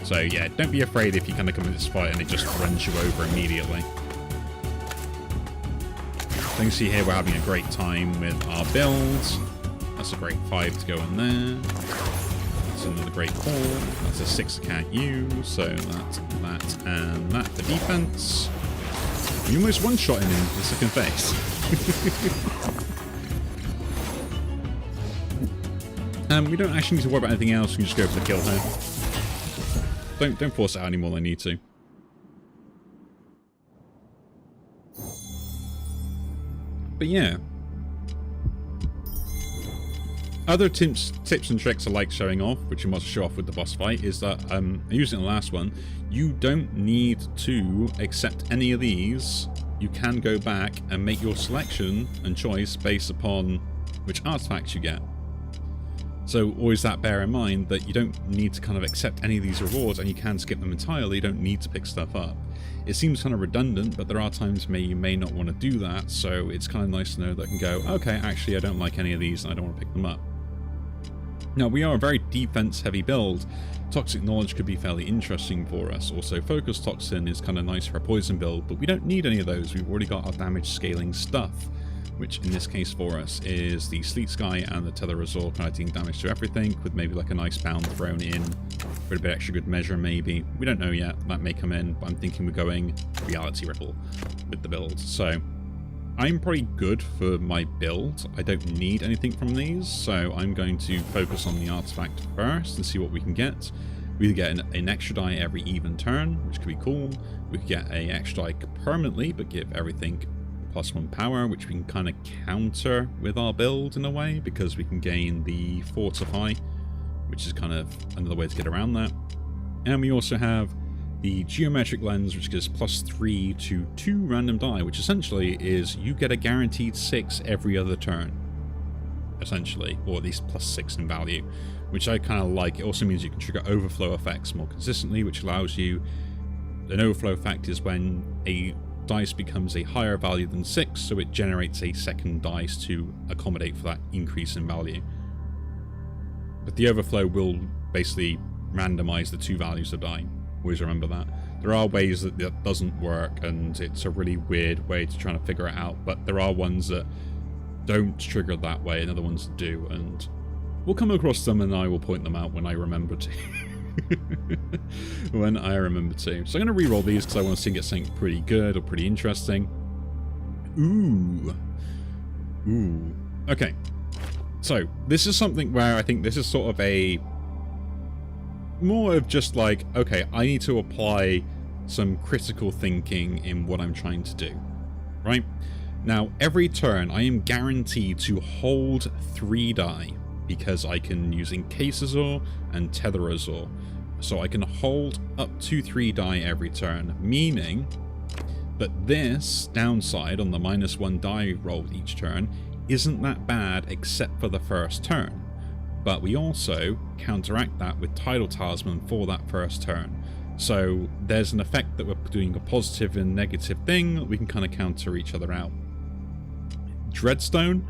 So yeah, don't be afraid if you kind of come into this fight and it just runs you over immediately. So you can see here we're having a great time with our builds. That's a great 5 to go in there. That's another great 4. That's a 6 I can't use, so that's that and that for defense. You almost one-shot him in the second phase. We don't actually need to worry about anything else. We can just go for the kill here. Don't force it out any more than I need to. But yeah. Other tips and tricks I like showing off, which I must show off with the boss fight, is that I used it in the last one. You don't need to accept any of these. You can go back and make your selection and choice based upon which artifacts you get. So always bear in mind that you don't need to kind of accept any of these rewards, and you can skip them entirely. You don't need to pick stuff up. It seems kind of redundant, but there are times where you may not want to do that, so it's kind of nice to know that I can go, okay, actually I don't like any of these and I don't want to pick them up. Now, we are a very defense-heavy build. Toxic Knowledge could be fairly interesting for us. Also, Focus Toxin is kind of nice for a poison build, but we don't need any of those. We've already got our damage scaling stuff, which in this case for us is the Sleet Sky and the Tether Azure, kind of dealing damage to everything, with maybe like a nice bound thrown in for a bit extra good measure, maybe. We don't know yet. That may come in, but I'm thinking we're going Reality Ripple with the build. So I'm pretty good for my build. I don't need anything from these, so I'm going to focus on the artifact first and see what we can get. We could get an extra die every even turn, which could be cool. We could get an extra die permanently, but give everything +1 power, which we can kind of counter with our build in a way, because we can gain the Fortify, which is kind of another way to get around that. And we also have the Geometric Lens, which gives +3 to 2 random die, which essentially is you get a guaranteed 6 every other turn, essentially, or at least +6 in value, which I kind of like. It also means you can trigger overflow effects more consistently, which allows you... An overflow effect is when a dice becomes a higher value than 6, so it generates a second dice to accommodate for that increase in value. But the overflow will basically randomize the 2 values of die. Always remember that. There are ways that that doesn't work, and it's a really weird way to try to figure it out, but there are ones that don't trigger that way and other ones that do, and we'll come across them and I will point them out when I remember to. When I remember to. So I'm going to re-roll these because I want to see get something pretty good or pretty interesting. Ooh. Okay. So this is something where I think this is sort of a... more of just like, okay, I need to apply some critical thinking in what I'm trying to do, right? Now, every turn, I am guaranteed to hold 3 die, because I can use Encase Azure and Tether Azure. So I can hold up to 3 die every turn, meaning that this downside on the -1 die roll each turn isn't that bad except for the first turn. But we also counteract that with Tidal Talisman for that first turn. So there's an effect that we're doing a positive and negative thing, we can kind of counter each other out. Dreadstone,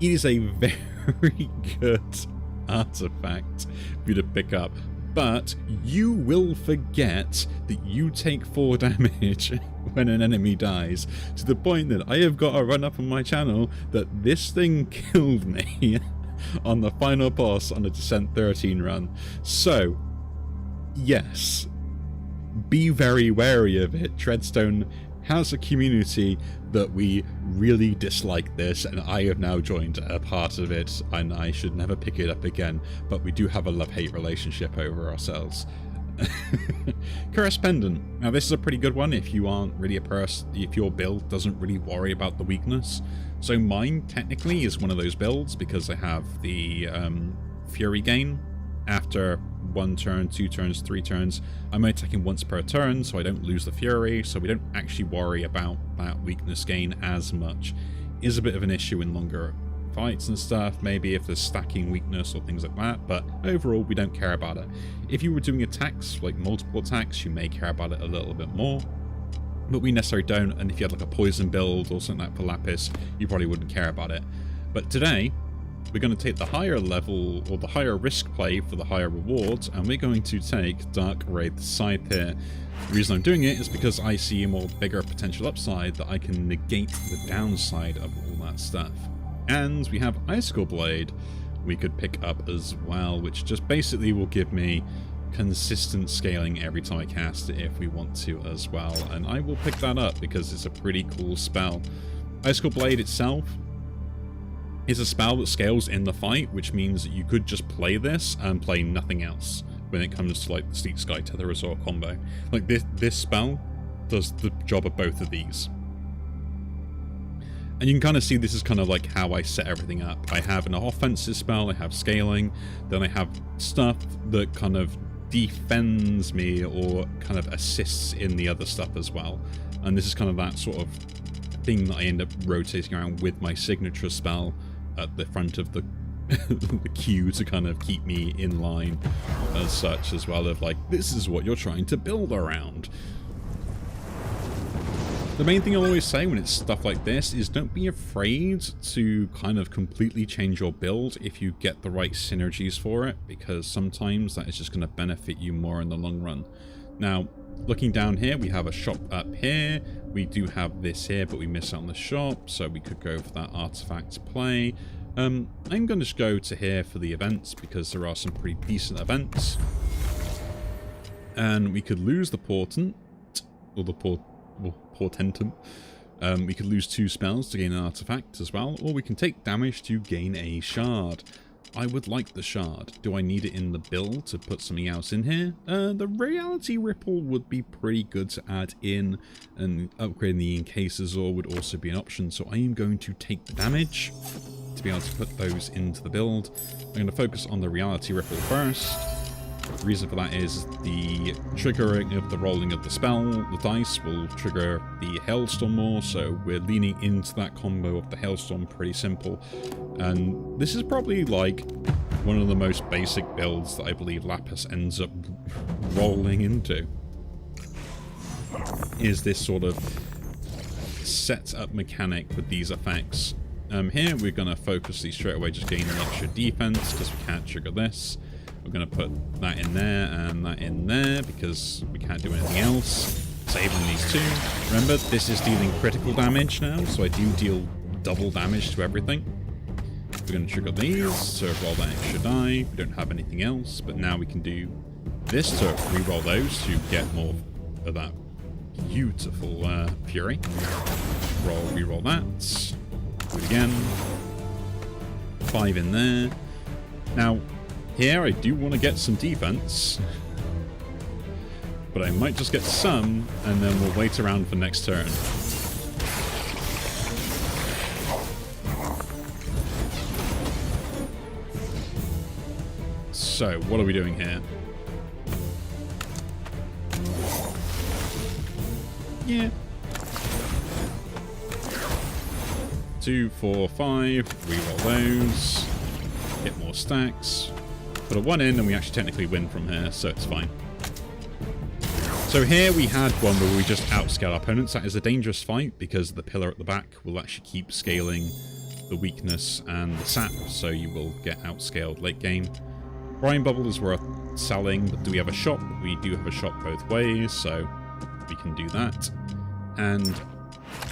it is a very good artifact for you to pick up, but you will forget that you take 4 damage when an enemy dies, to the point that I have got a run up on my channel that this thing killed me on the final boss on the Descent 13 run. So yes, be very wary of it. Dreadstone has a community that we really dislike this, and I have now joined a part of it, and I should never pick it up again, but we do have a love-hate relationship over ourselves. Curse Pendant. Now this is a pretty good one if you aren't really a person, if your build doesn't really worry about the weakness. So mine technically is one of those builds because I have the Fury gain. After 1 turn, 2 turns, 3 turns, I'm only attacking once per turn, so I don't lose the Fury, so we don't actually worry about that weakness gain as much. It is a bit of an issue in longer fights and stuff, maybe if there's stacking weakness or things like that, but overall we don't care about it. If you were doing attacks, like multiple attacks, you may care about it a little bit more, but we necessarily don't, and if you had like a poison build or something like for Lapis, you probably wouldn't care about it. But today, we're going to take the higher level, or the higher risk play for the higher rewards, and we're going to take Dark Wraith Scythe here. The reason I'm doing it is because I see a more bigger potential upside that I can negate the downside of all that stuff. And we have Icicle Blade we could pick up as well, which just basically will give me consistent scaling every time I cast it if we want to as well. And I will pick that up because it's a pretty cool spell. Icicle Blade itself is a spell that scales in the fight, which means that you could just play this and play nothing else when it comes to like the Sleep Sky Tether Resort combo. Like this spell does the job of both of these. And you can kind of see this is kind of like how I set everything up. I have an offensive spell, I have scaling, then I have stuff that kind of defends me or kind of assists in the other stuff as well. And this is kind of that sort of thing that I end up rotating around with my signature spell at the front of the the queue to kind of keep me in line as such as well, of like, this is what you're trying to build around. The main thing I always say when it's stuff like this is don't be afraid to kind of completely change your build if you get the right synergies for it, because sometimes that is just going to benefit you more in the long run. Now, looking down here, we have a shop up here. We do have this here, but we miss out on the shop, so we could go for that artifact play. I'm going to just go to here for the events because there are some pretty decent events. And we could lose the Portent, or the Portentum. We could lose 2 spells to gain an artifact as well, or we can take damage to gain a shard. I would like the shard. Do I need it in the build to put something else in here? The Reality Ripple would be pretty good to add in, and upgrading the Encases would also be an option, so I am going to take the damage to be able to put those into the build. I'm going to focus on the Reality Ripple first. The reason for that is the triggering of the rolling of the spell, the dice, will trigger the Hailstorm more, so we're leaning into that combo of the Hailstorm pretty simple. And this is probably like one of the most basic builds that I believe Lapis ends up rolling into, is this sort of set up mechanic with these effects. Here we're going to focus these straight away, just gaining extra defense because we can't trigger this. We're going to put that in there and that in there because we can't do anything else. Saving these 2. Remember, this is dealing critical damage now, so I do deal double damage to everything. We're going to trigger these to roll that extra die. We don't have anything else, but now we can do this to re-roll those to get more of that beautiful Fury. Re-roll that. Do it again. 5 in there. Now, here I do want to get some defense, but I might just get some, and then we'll wait around for next turn. So, what are we doing here? Yeah. 2, 4, 5. Reroll those. Get more stacks. Put a 1 in, and we actually technically win from here, so it's fine. So here we had one where we just outscale our opponents. That is a dangerous fight because the pillar at the back will actually keep scaling the weakness and the sap, so you will get outscaled late game. Brine Bubble is worth selling, but do we have a shop? We do have a shop both ways, so we can do that. And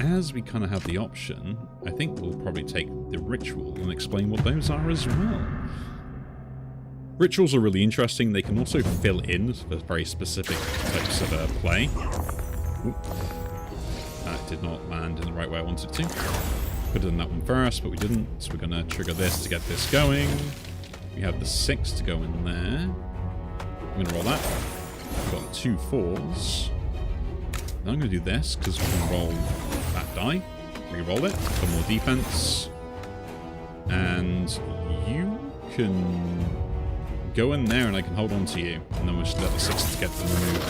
as we kind of have the option, I think we'll probably take the ritual and explain what those are as well. Rituals are really interesting. They can also fill in for very specific types of play. Ooh. That did not land in the right way I wanted to. Could have done that one first, but we didn't. So we're going to trigger this to get this going. We have the 6 to go in there. I'm going to roll that. We've got 2 4s. Then I'm going to do this because we can roll that die. Re-roll it for more defense. And you can go in there and I can hold on to you. And then we'll just let the 6 to get them removed.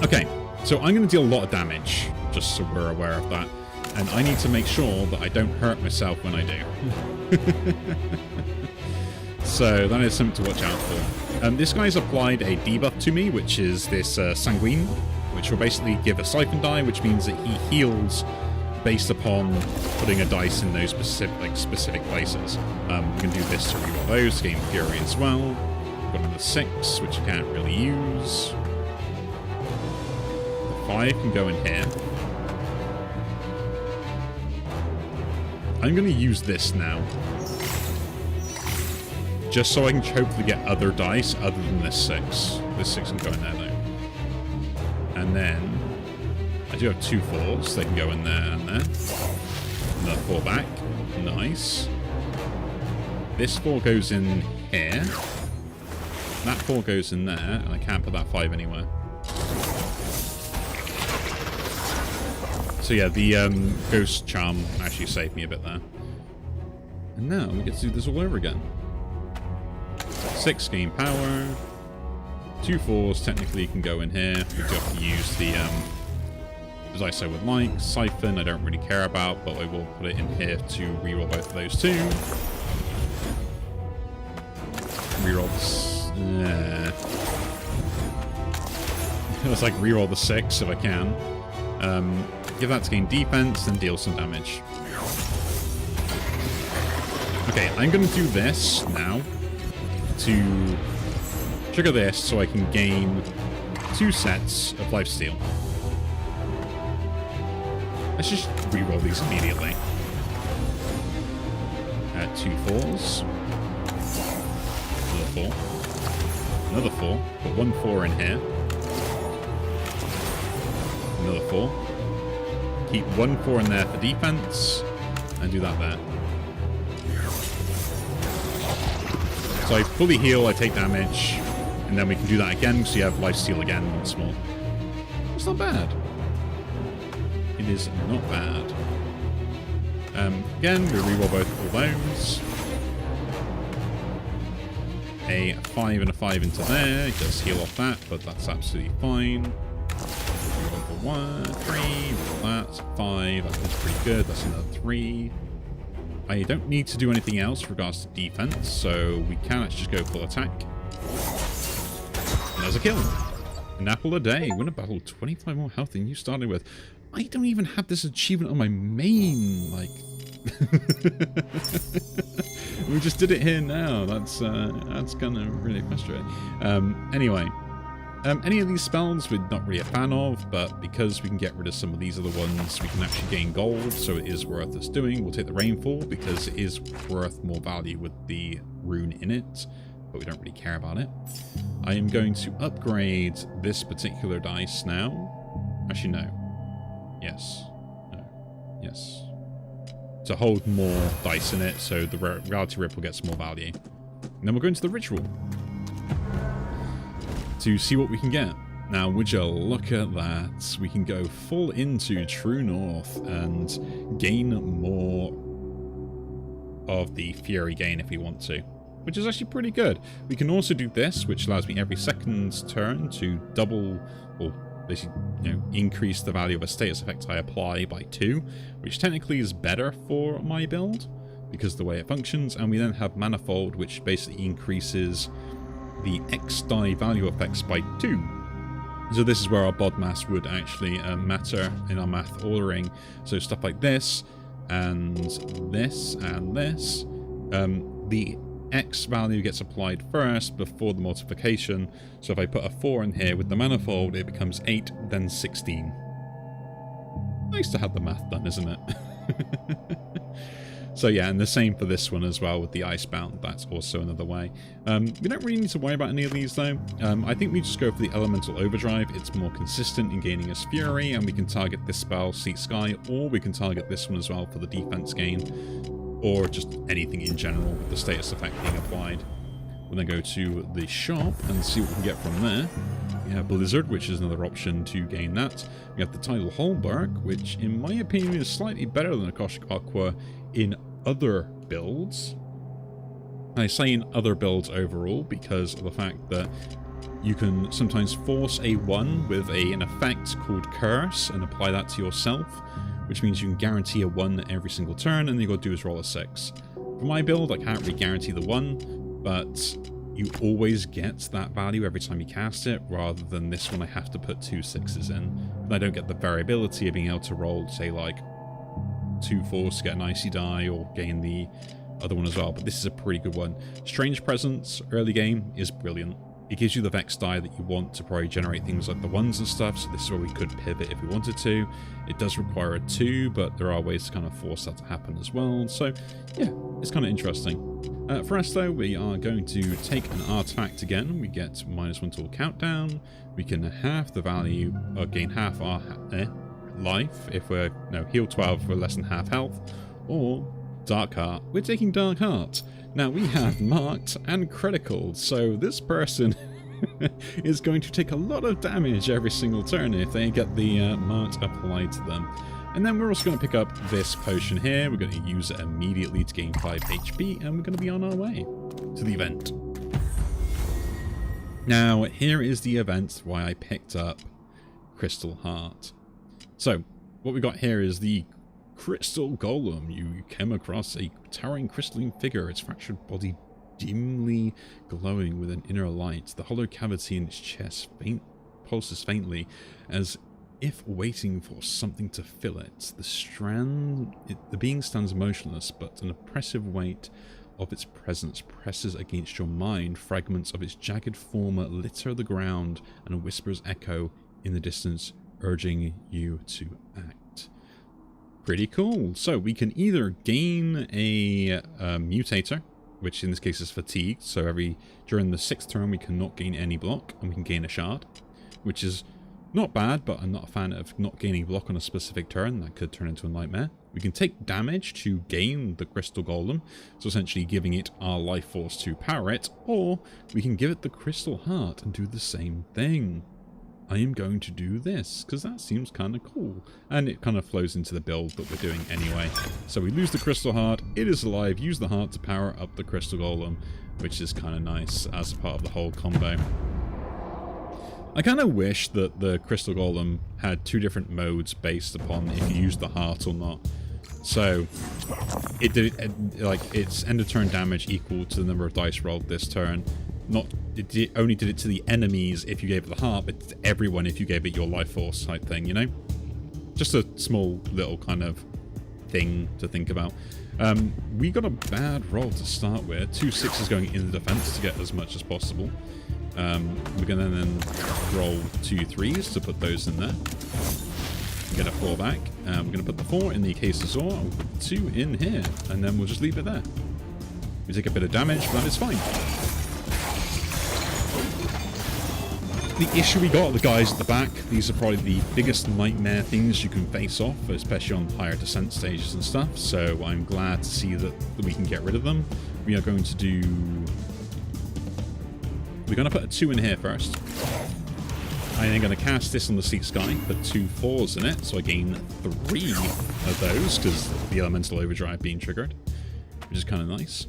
Okay, so I'm going to deal a lot of damage, just so we're aware of that. And I need to make sure that I don't hurt myself when I do. So that is something to watch out for. This guy's applied a debuff to me, which is this Sanguine, which will basically give a siphon die, which means that he heals based upon putting a dice in those specific places. We can do this to reroll those, gain Fury as well. We've got another 6, which you can't really use. The 5 can go in here. I'm going to use this now. Just so I can hopefully get other dice other than this 6. This 6 can go in there though. And then I do have 2 4s. They can go in there and there. Another 4 back. Nice. This 4 goes in here. That 4 goes in there, and I can't put that 5 anywhere. So yeah, the Ghost Charm actually saved me a bit there. And now we get to do this all over again. 6 gain power. 2 4s technically can go in here. We do have to use the, as I say would like, Siphon I don't really care about, but I will put it in here to reroll both of those 2. Reroll the... It's like reroll the 6 if I can. Give that to gain defense, then deal some damage. Okay, I'm going to do this now to trigger this so I can gain 2 sets of lifesteal. Let's just reroll these immediately. 2 4s. Another 4. Another 4. Put 1 4 in here. Another 4. Keep 1 4 in there for defense, and do that there. So I fully heal, I take damage, and then we can do that again, so you have lifesteal again once more. It's not bad. It is not bad. Again, we reroll both all those. A 5 and a 5 into there. It does heal off that, but that's absolutely fine. 1, 3, that's 5, that's pretty good, that's another 3. I don't need to do anything else with regards to defense, so we can actually just go full attack. And there's a kill. An apple a day, win a battle, 25 more health than you started with. I don't even have this achievement on my main, like... We just did it here now, that's kind of really frustrating. Anyway. Any of these spells we're not really a fan of, but because we can get rid of some of these other ones, we can actually gain gold, so it is worth us doing. We'll take the Rainfall because it is worth more value with the rune in it, but we don't really care about it. I am going to upgrade this particular dice now. Actually, no. Yes. No. Yes. To hold more dice in it, so the Reality Ripple gets more value. And then we'll go into the Ritual to see what we can get. Now, would you look at that? We can go full into True North and gain more of the Fury gain if we want to, which is actually pretty good. We can also do this, which allows me every second turn to double, or basically, increase the value of a status effect I apply by 2, which technically is better for my build because of the way it functions. And we then have Manifold, which basically increases the X die value effects by 2. So this is where our bod mass would actually matter in our math ordering. So stuff like this, and this, and this. The X value gets applied first before the multiplication. So if I put a 4 in here with the manifold, it becomes 8, then 16. Nice to have the math done, isn't it? So yeah, and the same for this one as well with the Icebound. That's also another way. We don't really need to worry about any of these though. I think we just go for the Elemental Overdrive. It's more consistent in gaining us Fury, and we can target this spell, Seek Sky, or we can target this one as well for the defense gain, or just anything in general with the status effect being applied. We'll then go to the shop and see what we can get from there. We have Blizzard, which is another option to gain that. We have the Tidal Hallberg, which in my opinion is slightly better than Akashic Aqua in other builds. I say in other builds overall because of the fact that you can sometimes force a 1 with an effect called Curse and apply that to yourself, which means you can guarantee a 1 every single turn, and all you got to do is roll a 6. For my build, I can't really guarantee the 1, but you always get that value every time you cast it, rather than this one I have to put 2 6s in. And I don't get the variability of being able to roll, say, like 2 4s to get an icy die or gain the other one as well, but this is a pretty good one. Strange Presence early game is brilliant. It gives you the Vex die that you want to probably generate things like the 1s and stuff, so this is where we could pivot if we wanted to. It does require a 2, but there are ways to kind of force that to happen as well, so yeah, it's kind of interesting. For us though, we are going to take an artifact again. We get -1 to a countdown. We can halve the value, or gain half our life if we're, heal 12 for less than half health, or Dark Heart. We're taking Dark Heart. Now we have marked and critical, so this person is going to take a lot of damage every single turn if they get the marked applied to them. And then we're also going to pick up this potion here. We're going to use it immediately to gain 5 HP, and we're going to be on our way to the event. Now, here is the event why I picked up Crystal Heart. So, what we got here is the Crystal Golem. You came across a towering crystalline figure, its fractured body dimly glowing with an inner light. The hollow cavity in its chest pulses faintly, as if waiting for something to fill it. The being stands motionless, but an oppressive weight of its presence presses against your mind. Fragments of its jagged form litter the ground, and whispers echo in the distance, urging you to act. Pretty cool. So we can either gain a mutator, which in this case is fatigued, so during the 6th turn we cannot gain any block, and we can gain a shard, which is not bad, but I'm not a fan of not gaining block on a specific turn. That could turn into a nightmare. We can take damage to gain the Crystal Golem, so essentially giving it our life force to power it, or we can give it the Crystal Heart and do the same thing. I am going to do this, because that seems kind of cool. And it kind of flows into the build that we're doing anyway. So we lose the Crystal Heart, it is alive, use the heart to power up the Crystal Golem, which is kind of nice as part of the whole combo. I kind of wish that the Crystal Golem had 2 different modes based upon if you used the heart or not. So it did like its end of turn damage equal to the number of dice rolled this turn. It only did it to the enemies if you gave it the heart, but to everyone if you gave it your life force type thing, you know? Just a small little kind of thing to think about. We got a bad roll to start with. 2 6s going in the defense to get as much as possible. We're going to then roll 2 3s to put those in there. Get a 4 back. We're going to put the 4 in the case of Zor, and we'll put 2 in here, and then we'll just leave it there. We take a bit of damage, but it's fine. The issue we got are the guys at the back. These are probably the biggest nightmare things you can face off, especially on higher descent stages and stuff, so I'm glad to see that we can get rid of them. We are going to do... We're going to put a 2 in here first. I'm then going to cast this on the Seek Sky, put 2 4s in it, so I gain 3 of those, because the Elemental Overdrive being triggered, which is kind of nice.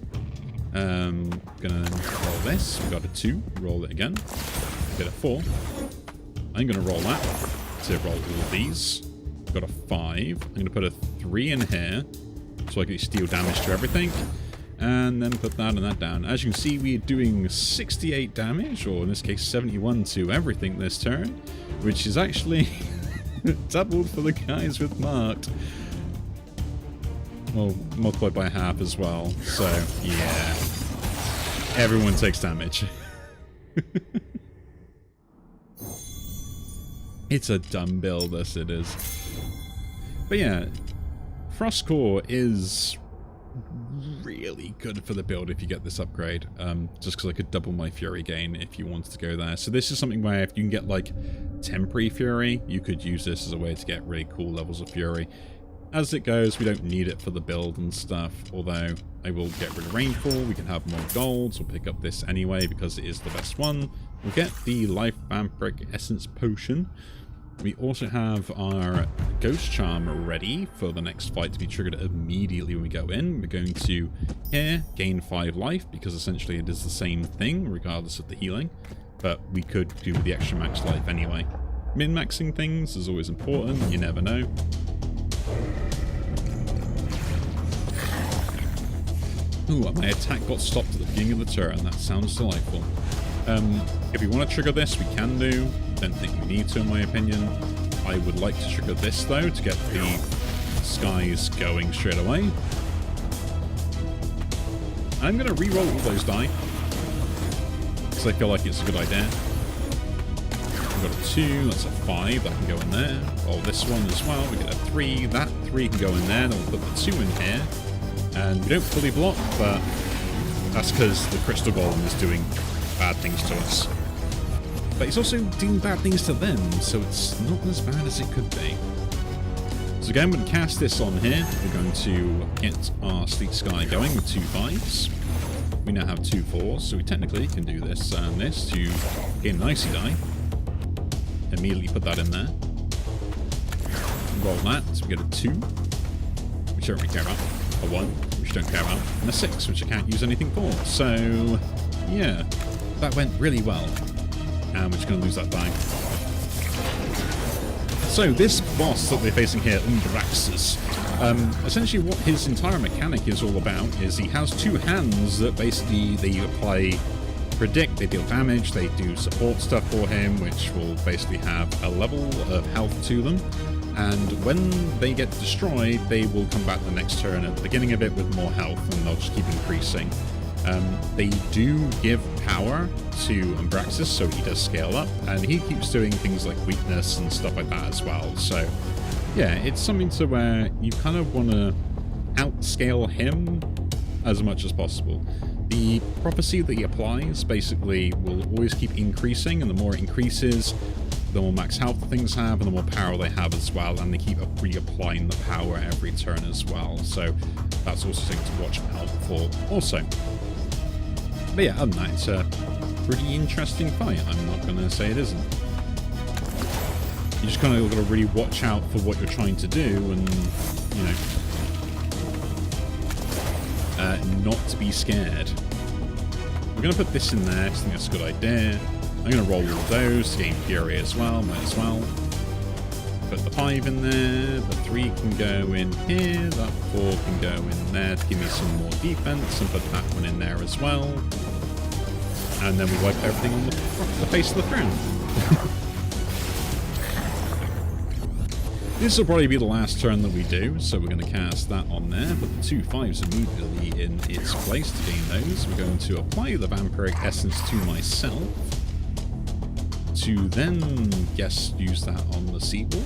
Gonna roll this. We got a 2, roll it again. Get a 4. I'm gonna roll that to roll all of these. Got a 5. I'm gonna put a 3 in here, so I can deal damage to everything. And then put that and that down. As you can see, we're doing 68 damage, or in this case 71 to everything this turn, which is actually doubled for the guys with marked. Well, multiplied by half as well. So, yeah. Everyone takes damage. It's a dumb build, this it is. But yeah, Frost Core is really good for the build if you get this upgrade, just because I could double my Fury gain if you wanted to go there. So this is something where if you can get like temporary Fury, you could use this as a way to get really cool levels of Fury. As it goes, we don't need it for the build and stuff, although I will get rid of Rainfall, we can have more golds, we'll pick up this anyway because it is the best one. We'll get the Life Vampiric Essence Potion. We also have our Ghost Charm ready for the next fight to be triggered immediately when we go in. We're going to here gain 5 life because essentially it is the same thing regardless of the healing, but we could do the extra max life anyway. Min-maxing things is always important, you never know. Ooh, my attack got stopped at the beginning of the turn. That sounds delightful. If we want to trigger this, we can do. Don't think we need to, in my opinion. I would like to trigger this, though, to get the skies going straight away. I'm going to re-roll all those die, because I feel like it's a good idea. We've got a 2, that's a 5, that can go in there. Roll this one as well, we get a 3, that 3 can go in there, then we'll put the 2 in here. And we don't fully block, but that's because the Crystal Golem is doing bad things to us. But it's also doing bad things to them, so it's not as bad as it could be. So again, we're going to cast this on here. We're going to get our Sleek Sky going with 2 5s. We now have 2 4s, so we technically can do this and this to gain an Icy die. Immediately put that in there. Roll that, so we get a 2, which I don't really care about. A 1, which I don't care about. And a 6, which I can't use anything for. So, yeah, that went really well. And we're just going to lose that die. So this boss that we're facing here, Umbraxus, essentially what his entire mechanic is all about is he has 2 hands that basically they apply predict, they deal damage, they do support stuff for him, which will basically have a level of health to them. And when they get destroyed, they will come back the next turn at the beginning of it with more health, and they'll just keep increasing. They do give power to Umbraxus, so he does scale up, and he keeps doing things like weakness and stuff like that as well. So, yeah, it's something to where you kind of want to outscale him as much as possible. The prophecy that he applies basically will always keep increasing, and the more it increases, the more max health the things have, and the more power they have as well, and they keep reapplying the power every turn as well. So that's also something to watch out for also. But yeah, other than that, it's a pretty interesting fight. I'm not going to say it isn't. You just kind of got to really watch out for what you're trying to do, and, you know, not to be scared. We're going to put this in there, because I think that's a good idea. I'm going to roll all of those to gain Fury as well, might as well. Put the 5 in there, the 3 can go in here, that 4 can go in there to give me some more defense, and put that one in there as well. And then we wipe everything on the face of the throne. This will probably be the last turn that we do, so we're going to cast that on there, put the 2 5s immediately in its place to gain those. We're going to apply the Vampiric Essence to myself, to then, use that on the seaboard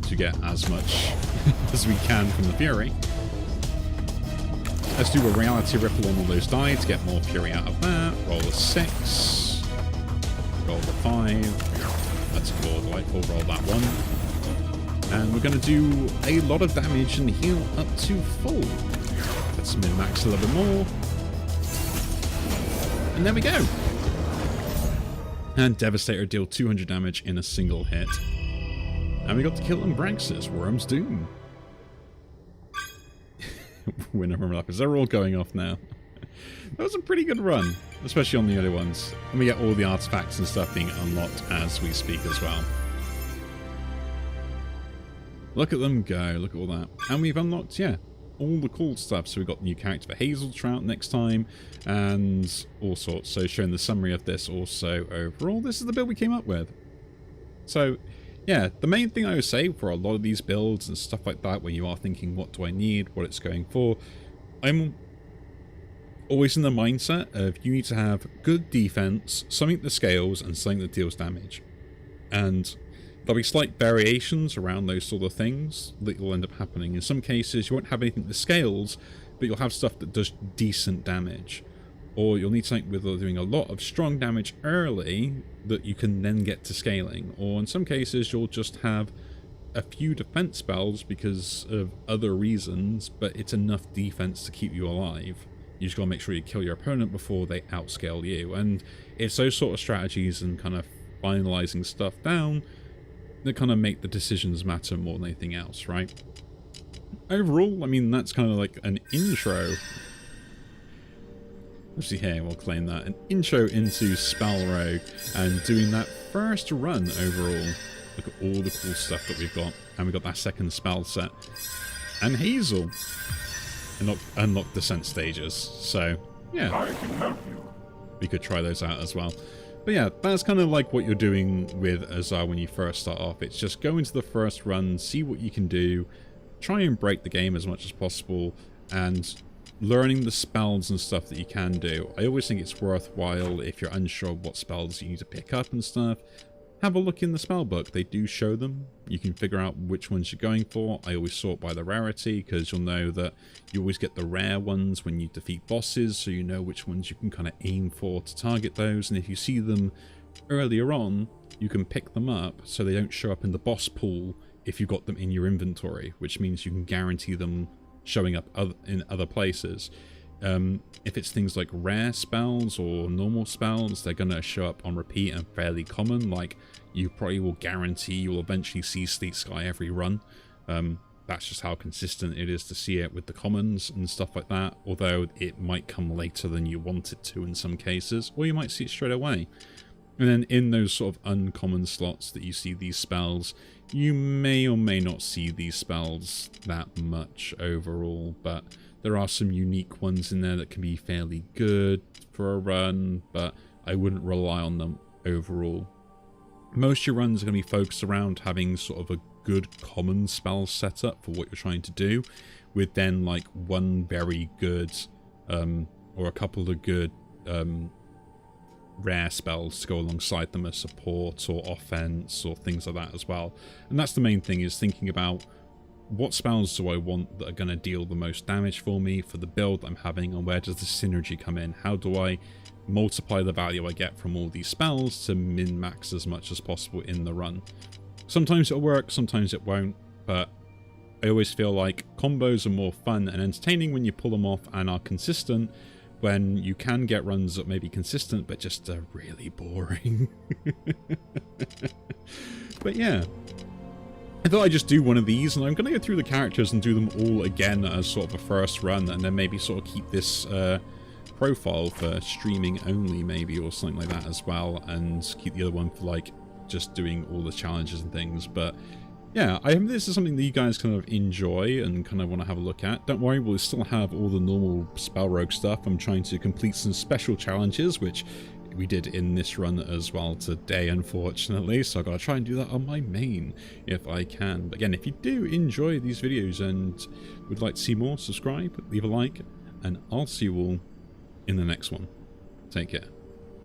to get as much as we can from the Fury. Let's do a Reality Ripple on all those die to get more Fury out of that. Roll a 6. Roll the 5. That's a delightful. Roll that 1. And we're going to do a lot of damage and heal up to full. Let's min-max a little bit more. And there we go. And Devastator deal 200 damage in a single hit. And we got to kill Umbraxus, Worm's Doom. Winner from Lapis. They're all going off now. That was a pretty good run, especially on the early ones. And we get all the artifacts and stuff being unlocked as we speak as well. Look at them go, look at all that. And we've unlocked, yeah, all the cool stuff. So we've got new character for Hazel Trout next time, and all sorts. So showing the summary of this also overall. This is the build we came up with. So yeah, the main thing I would say for a lot of these builds and stuff like that, when you are thinking, what do I need, what it's going for, I'm always in the mindset of you need to have good defense, something that scales, and something that deals damage. And there'll be slight variations around those sort of things that will end up happening. In some cases, you won't have anything that scales, but you'll have stuff that does decent damage. Or you'll need something with doing a lot of strong damage early that you can then get to scaling. Or in some cases, you'll just have a few defense spells because of other reasons, but it's enough defense to keep you alive. You just gotta make sure you kill your opponent before they outscale you. And it's those sort of strategies and kind of finalizing stuff down that kind of make the decisions matter more than anything else, right? Overall, I mean, that's kind of like an intro. Actually, here, we'll claim that. An intro into SpellRogue and doing that first run overall. Look at all the cool stuff that we've got. And we've got that second spell set. And Hazel. Unlock descent stages. So, yeah. I can help you. We could try those out as well. But yeah, that's kind of like what you're doing with Azar when you first start off. It's just go into the first run, see what you can do, try and break the game as much as possible, and learning the spells and stuff that you can do. I always think it's worthwhile if you're unsure of what spells you need to pick up and stuff. Have a look in the spell book. They do show them. You can figure out which ones you're going for. I always sort by the rarity, because you'll know that you always get the rare ones when you defeat bosses, so you know which ones you can kind of aim for to target those. And if you see them earlier on, you can pick them up so they don't show up in the boss pool if you got them in your inventory, which means you can guarantee them showing up in other places. If it's things like rare spells or normal spells, they're going to show up on repeat and fairly common. Like, you probably will guarantee you'll eventually see Sleet Sky every run. That's just how consistent it is to see it with the commons and stuff like that, although it might come later than you want it to in some cases, or you might see it straight away. And then in those sort of uncommon slots that you see these spells, you may or may not see these spells that much overall, but there are some unique ones in there that can be fairly good for a run, but I wouldn't rely on them overall. Most of your runs are going to be focused around having sort of a good common spell setup for what you're trying to do, with then like one very good or a couple of good rare spells to go alongside them as support or offense or things like that as well. And that's the main thing, is thinking about what spells do I want that are going to deal the most damage for me for the build I'm having, and where does the synergy come in? How do I multiply the value I get from all these spells to min-max as much as possible in the run? Sometimes it'll work, sometimes it won't, but I always feel like combos are more fun and entertaining when you pull them off and are consistent, when you can get runs that may be consistent but just are really boring. But yeah, I thought I'd just do one of these, and I'm going to go through the characters and do them all again as sort of a first run, and then maybe sort of keep this profile for streaming only maybe, or something like that as well, and keep the other one for like just doing all the challenges and things. But yeah, I hope this is something that you guys kind of enjoy and kind of want to have a look at. Don't worry, we'll still have all the normal SpellRogue stuff. I'm trying to complete some special challenges, which we did in this run as well today, unfortunately, so I've got to try and do that on my main if I can. But again, if you do enjoy these videos and would like to see more, subscribe, leave a like, and I'll see you all in the next one. Take care.